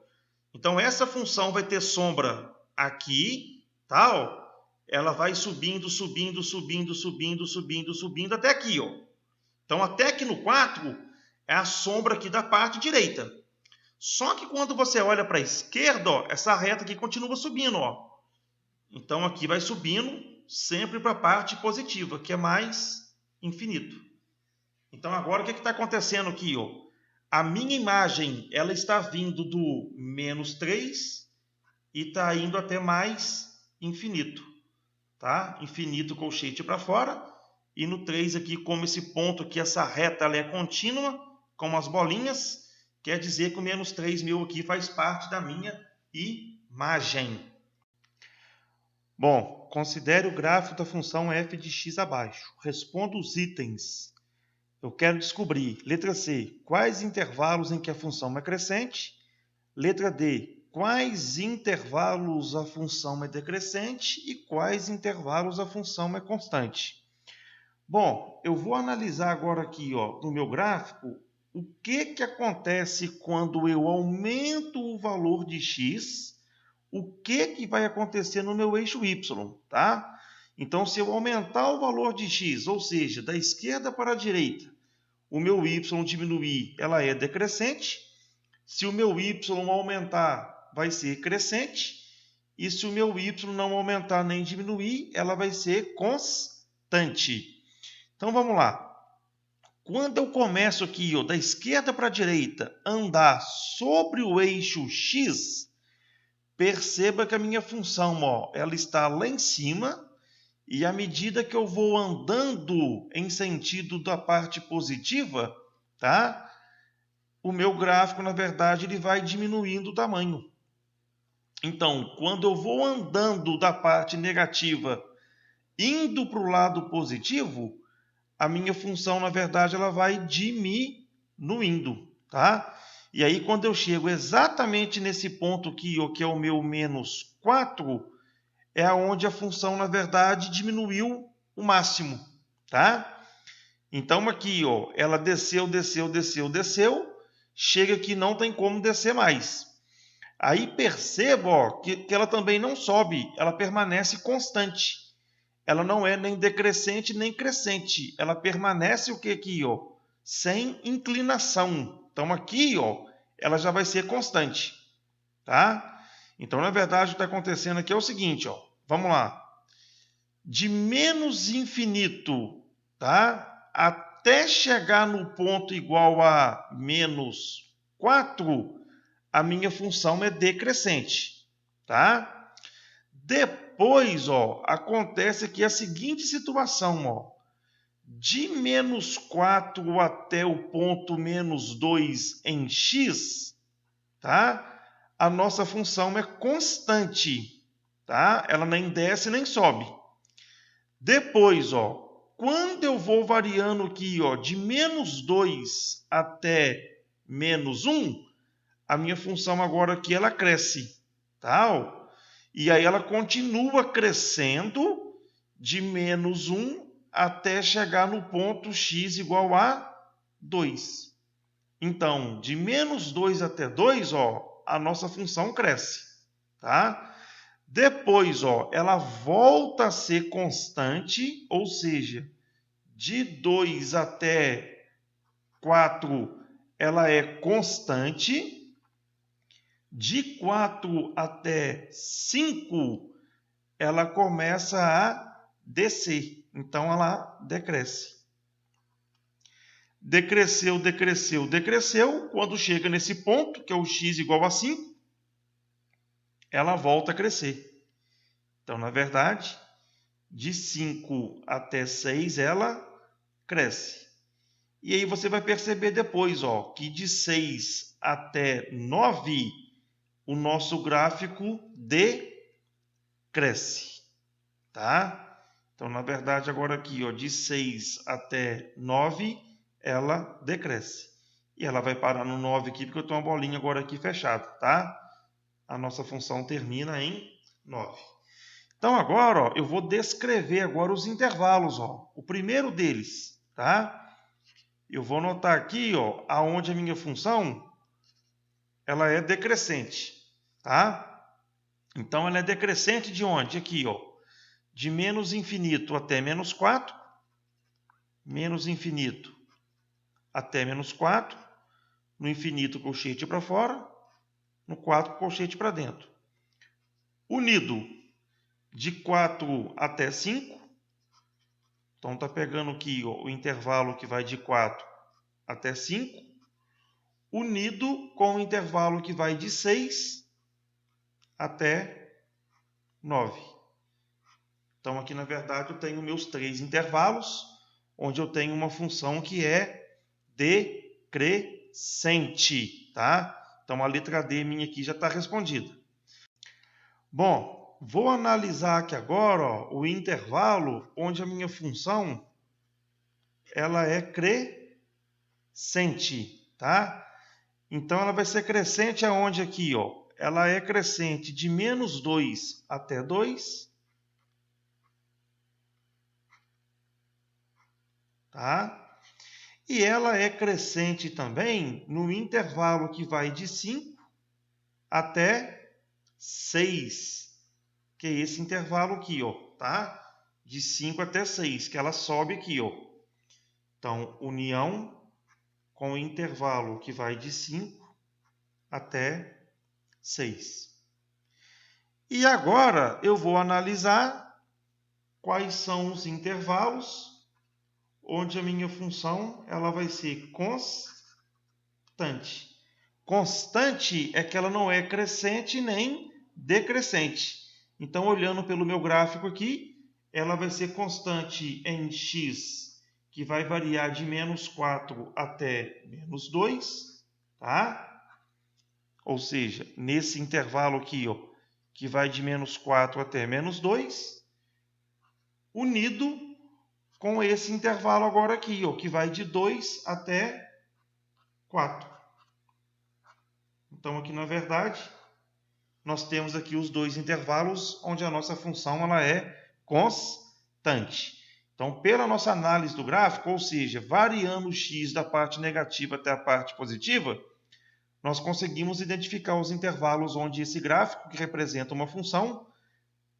Speaker 1: Então, essa função vai ter sombra aqui, tá? Ó. ela vai subindo, subindo, subindo, subindo, subindo, subindo, até aqui, ó. Então, até aqui no 4 é a sombra aqui da parte direita. Só que quando você olha para a esquerda, ó, essa reta aqui continua subindo, ó. Então, aqui vai subindo sempre para a parte positiva, que é mais infinito. Então, agora, o que está acontecendo aqui, ó? A minha imagem, ela está vindo do menos 3 e está indo até mais infinito. Tá? Infinito colchete para fora. E no 3 aqui, como esse ponto aqui, essa reta ela é contínua, como as bolinhas, quer dizer que o menos 3 meu aqui faz parte da minha imagem. Bom, considere o gráfico da função f de x abaixo. Responda os itens. Eu quero descobrir, letra C, quais intervalos em que a função é crescente. Letra D, quais intervalos a função é decrescente e quais intervalos a função é constante. Bom, eu vou analisar agora aqui, ó, no meu gráfico, o que acontece quando eu aumento o valor de x, o que vai acontecer no meu eixo y, tá? Então, se eu aumentar o valor de x, ou seja, da esquerda para a direita, o meu y diminuir, ela é decrescente. Se o meu y aumentar, vai ser crescente. E se o meu y não aumentar nem diminuir, ela vai ser constante. Então, vamos lá. Quando eu começo aqui, ó, da esquerda para a direita, andar sobre o eixo x, perceba que a minha função, ó, ela está lá em cima. E à medida que eu vou andando em sentido da parte positiva, tá? O meu gráfico, na verdade, ele vai diminuindo o tamanho. Então, quando eu vou andando da parte negativa, indo para o lado positivo, a minha função, na verdade, ela vai diminuindo, tá? E aí, quando eu chego exatamente nesse ponto aqui, ó, que é o meu menos 4, é onde a função, na verdade, diminuiu o máximo, tá? Então, aqui, ó, ela desceu, desceu, desceu, desceu, chega que não tem como descer mais. Aí perceba, ó, que ela também não sobe, ela permanece constante. Ela não é nem decrescente nem crescente. Ela permanece o que aqui, ó? Sem inclinação. Então, aqui, ó, ela já vai ser constante, tá? Então, na verdade, o que está acontecendo aqui é o seguinte, ó. Vamos lá. De menos infinito, tá? Até chegar no ponto igual a menos 4, a minha função é decrescente, tá? Depois, ó, acontece aqui a seguinte situação, ó. De menos 4 até o ponto menos 2 em x, tá? A nossa função é constante, tá? Ela nem desce nem sobe. Depois, ó, quando eu vou variando aqui, ó, de menos 2 até menos 1, a minha função agora aqui ela cresce, tá? E aí ela continua crescendo de menos 1 até chegar no ponto x igual a 2. Então, de menos 2 até 2, ó, a nossa função cresce, tá? Depois, ó, ela volta a ser constante, ou seja, de 2 até 4 ela é constante. De 4 até 5 ela começa a descer. Então ela decresce. Decresceu, decresceu, decresceu. Quando chega nesse ponto, que é o x igual a 5, ela volta a crescer. Então, na verdade, de 5 até 6 ela cresce. E aí você vai perceber depois, ó, que de 6 até 9 o nosso gráfico decresce, tá? Então, na verdade, agora aqui, ó, de 6 até 9 ela decresce. E ela vai parar no 9 aqui, porque eu tenho uma bolinha agora aqui fechada, tá? A nossa função termina em 9. Então, agora, ó, eu vou descrever agora os intervalos, ó. O primeiro deles, tá? Eu vou anotar aqui, ó, aonde a minha função ela é decrescente, tá? Então, ela é decrescente de onde? Aqui, ó. de menos infinito até menos 4, menos infinito até menos 4, no infinito colchete para fora, no 4 colchete para dentro. Unido de 4 até 5, então está pegando aqui ó, o intervalo que vai de 4 até 5, unido com o intervalo que vai de 6 até 9. Então aqui na verdade eu tenho meus 3 intervalos, onde eu tenho uma função que é decrescente, tá? Então a letra D minha aqui já está respondida. Bom, vou analisar aqui agora ó, o intervalo onde a minha função ela é crescente, tá? Então ela vai ser crescente aonde aqui, ó? Ela é crescente de menos 2 até 2, tá? E ela é crescente também no intervalo que vai de 5 até 6, que é esse intervalo aqui, ó, tá? De 5 até 6, que ela sobe aqui, ó. Então, união com o intervalo que vai de 5 até 6. E agora eu vou analisar quais são os intervalos onde a minha função ela vai ser constante. Constante é que ela não é crescente nem decrescente. Então, olhando pelo meu gráfico aqui, ela vai ser constante em x, que vai variar de menos 4 até menos 2, tá? Ou seja, nesse intervalo aqui, ó, que vai de menos 4 até menos 2, unido com esse intervalo agora aqui, ó, que vai de 2 até 4. Então, aqui, na verdade, nós temos aqui os dois intervalos onde a nossa função ela é constante. Então, pela nossa análise do gráfico, ou seja, variando o x da parte negativa até a parte positiva, nós conseguimos identificar os intervalos onde esse gráfico, que representa uma função,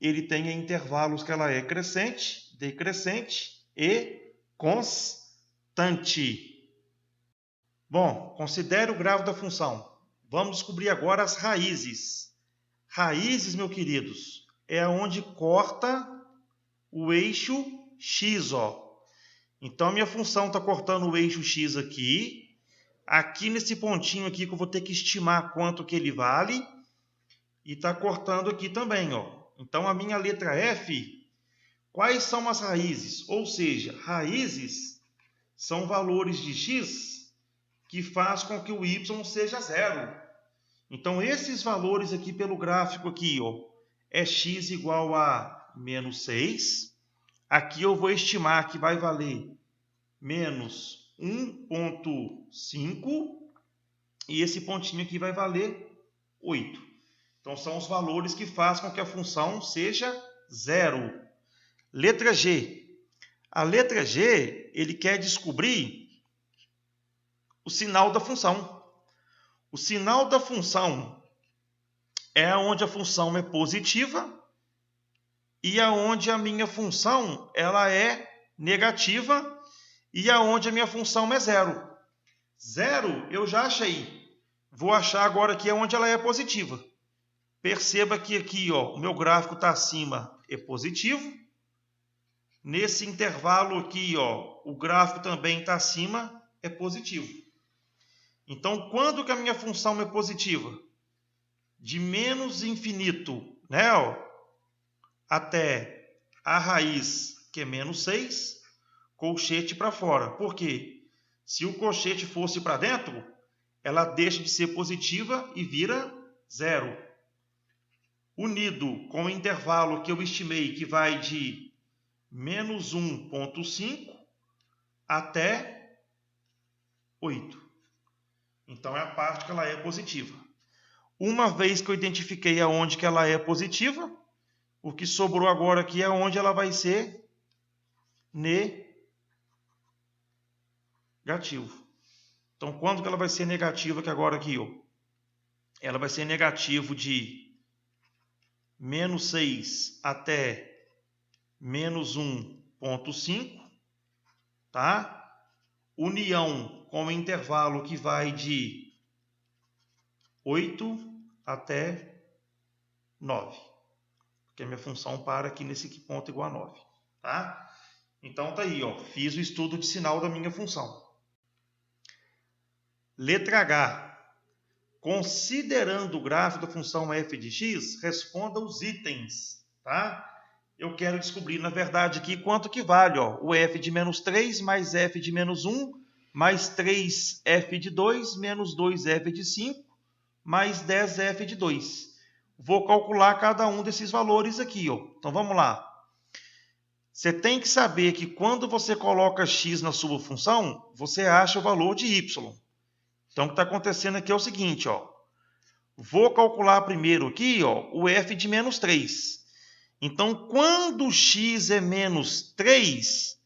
Speaker 1: ele tem intervalos que ela é crescente, decrescente e constante. Bom, considere o gráfico da função. Vamos descobrir agora as raízes. Raízes, meus queridos, é onde corta o eixo x, ó. Então, a minha função está cortando o eixo x aqui. Aqui nesse pontinho aqui que eu vou ter que estimar quanto que ele vale. E está cortando aqui também, ó. Então, a minha letra F, quais são as raízes? Ou seja, raízes são valores de x que faz com que o y seja zero. Então, esses valores aqui pelo gráfico aqui, ó, é x igual a menos 6. Aqui eu vou estimar que vai valer menos 1,5. E esse pontinho aqui vai valer 8. Então, são os valores que fazem com que a função seja zero. Letra G. A letra G, ele quer descobrir o sinal da função. O sinal da função é onde a função é positiva e aonde a minha função ela é negativa e aonde a minha função é zero. Zero eu já achei. Vou achar agora que é onde ela é positiva. Perceba que aqui ó, o meu gráfico está acima, é positivo. Nesse intervalo aqui, ó, o gráfico também está acima, é positivo. Então, quando que a minha função é positiva? De menos infinito, né, ó, até a raiz, que é menos 6, colchete para fora. Por quê? Se o colchete fosse para dentro, ela deixa de ser positiva e vira zero. Unido com o intervalo que eu estimei que vai de menos 1,5 até 8. Então, é a parte que ela é positiva. Uma vez que eu identifiquei aonde que ela é positiva, o que sobrou agora aqui é onde ela vai ser negativo. Então, quando que ela vai ser negativa que agora aqui, ó? Ela vai ser negativo de menos 6 até menos 1,5, tá? União com intervalo que vai de 8 até 9. Porque a minha função para aqui nesse ponto igual a 9, tá? Então tá aí, ó, fiz o estudo de sinal da minha função. Letra H. Considerando o gráfico da função f de x, responda os itens, tá? Eu quero descobrir, na verdade, aqui quanto que vale, ó, o f de menos 3 mais f de menos 1 mais 3f de 2 menos 2f de 5 mais 10f de 2. Vou calcular cada um desses valores aqui, ó. Então vamos lá. Você tem que saber que quando você coloca x na sua função, você acha o valor de y. Então, o que está acontecendo aqui é o seguinte, ó. Vou calcular primeiro aqui, ó, o f de menos 3. Então, quando x é menos 3,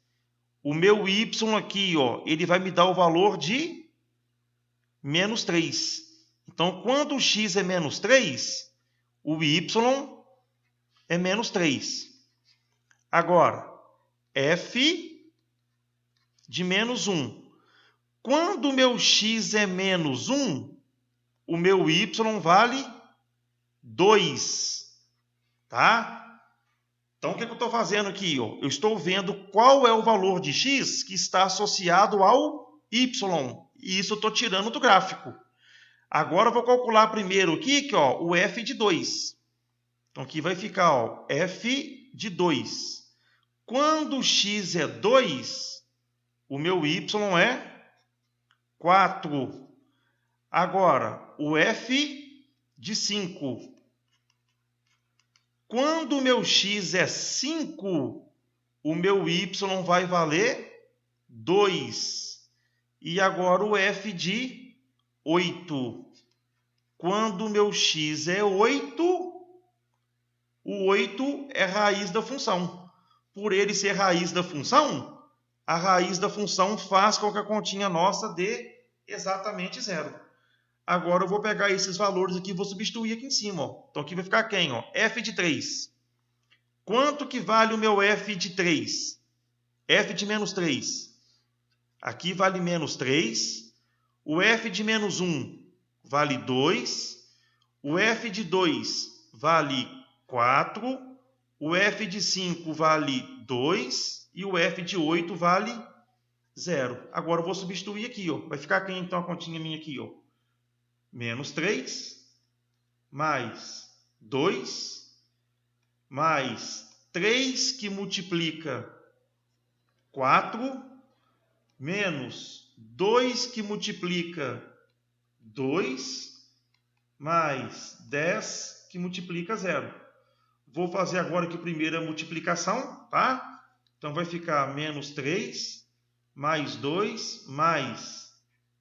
Speaker 1: o meu y aqui, ó, ele vai me dar o valor de menos 3. Então, quando x é menos 3, o y é menos 3. Agora, f de menos 1. Quando o meu x é menos 1, o meu y vale 2, tá? Então, o que eu estou fazendo aqui? Ó? Eu estou vendo qual é o valor de x que está associado ao y, e isso eu estou tirando do gráfico. Agora, eu vou calcular primeiro aqui que, ó, o f de 2. Então, aqui vai ficar ó, f de 2. Quando x é 2, o meu y é 4. Agora, o f de 5. Quando o meu x é 5, o meu y vai valer 2. E agora o f de 8. Quando o meu x é 8, o 8 é raiz da função. Por ele ser raiz da função, a raiz da função faz com que a continha nossa dê exatamente 0. Agora eu vou pegar esses valores aqui e vou substituir aqui em cima. Ó. Então aqui vai ficar quem? Ó? F de 3. Quanto que vale o meu f de 3? F de menos 3. Aqui vale menos 3. O f de menos 1 vale 2. O f de 2 vale 4. O f de 5 vale 2. E o f de 8 vale 0. Agora eu vou substituir aqui. Ó. Vai ficar quem então a continha minha aqui? Ó? Menos 3, mais 2, mais 3 que multiplica 4, menos 2 que multiplica 2, mais 10 que multiplica 0. Vou fazer agora aqui primeiro a multiplicação, tá? Então vai ficar menos 3, mais 2, mais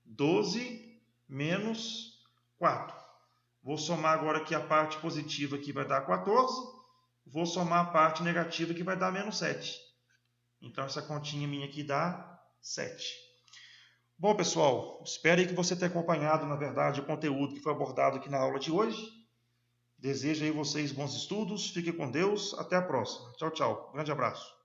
Speaker 1: 12, menos 4. Vou somar agora aqui a parte positiva que vai dar 14. Vou somar a parte negativa que vai dar menos 7. Então, essa continha minha aqui dá 7. Bom, pessoal, espero que você tenha acompanhado, na verdade, o conteúdo que foi abordado aqui na aula de hoje. Desejo aí vocês bons estudos. Fiquem com Deus. Até a próxima. Tchau, tchau. Grande abraço.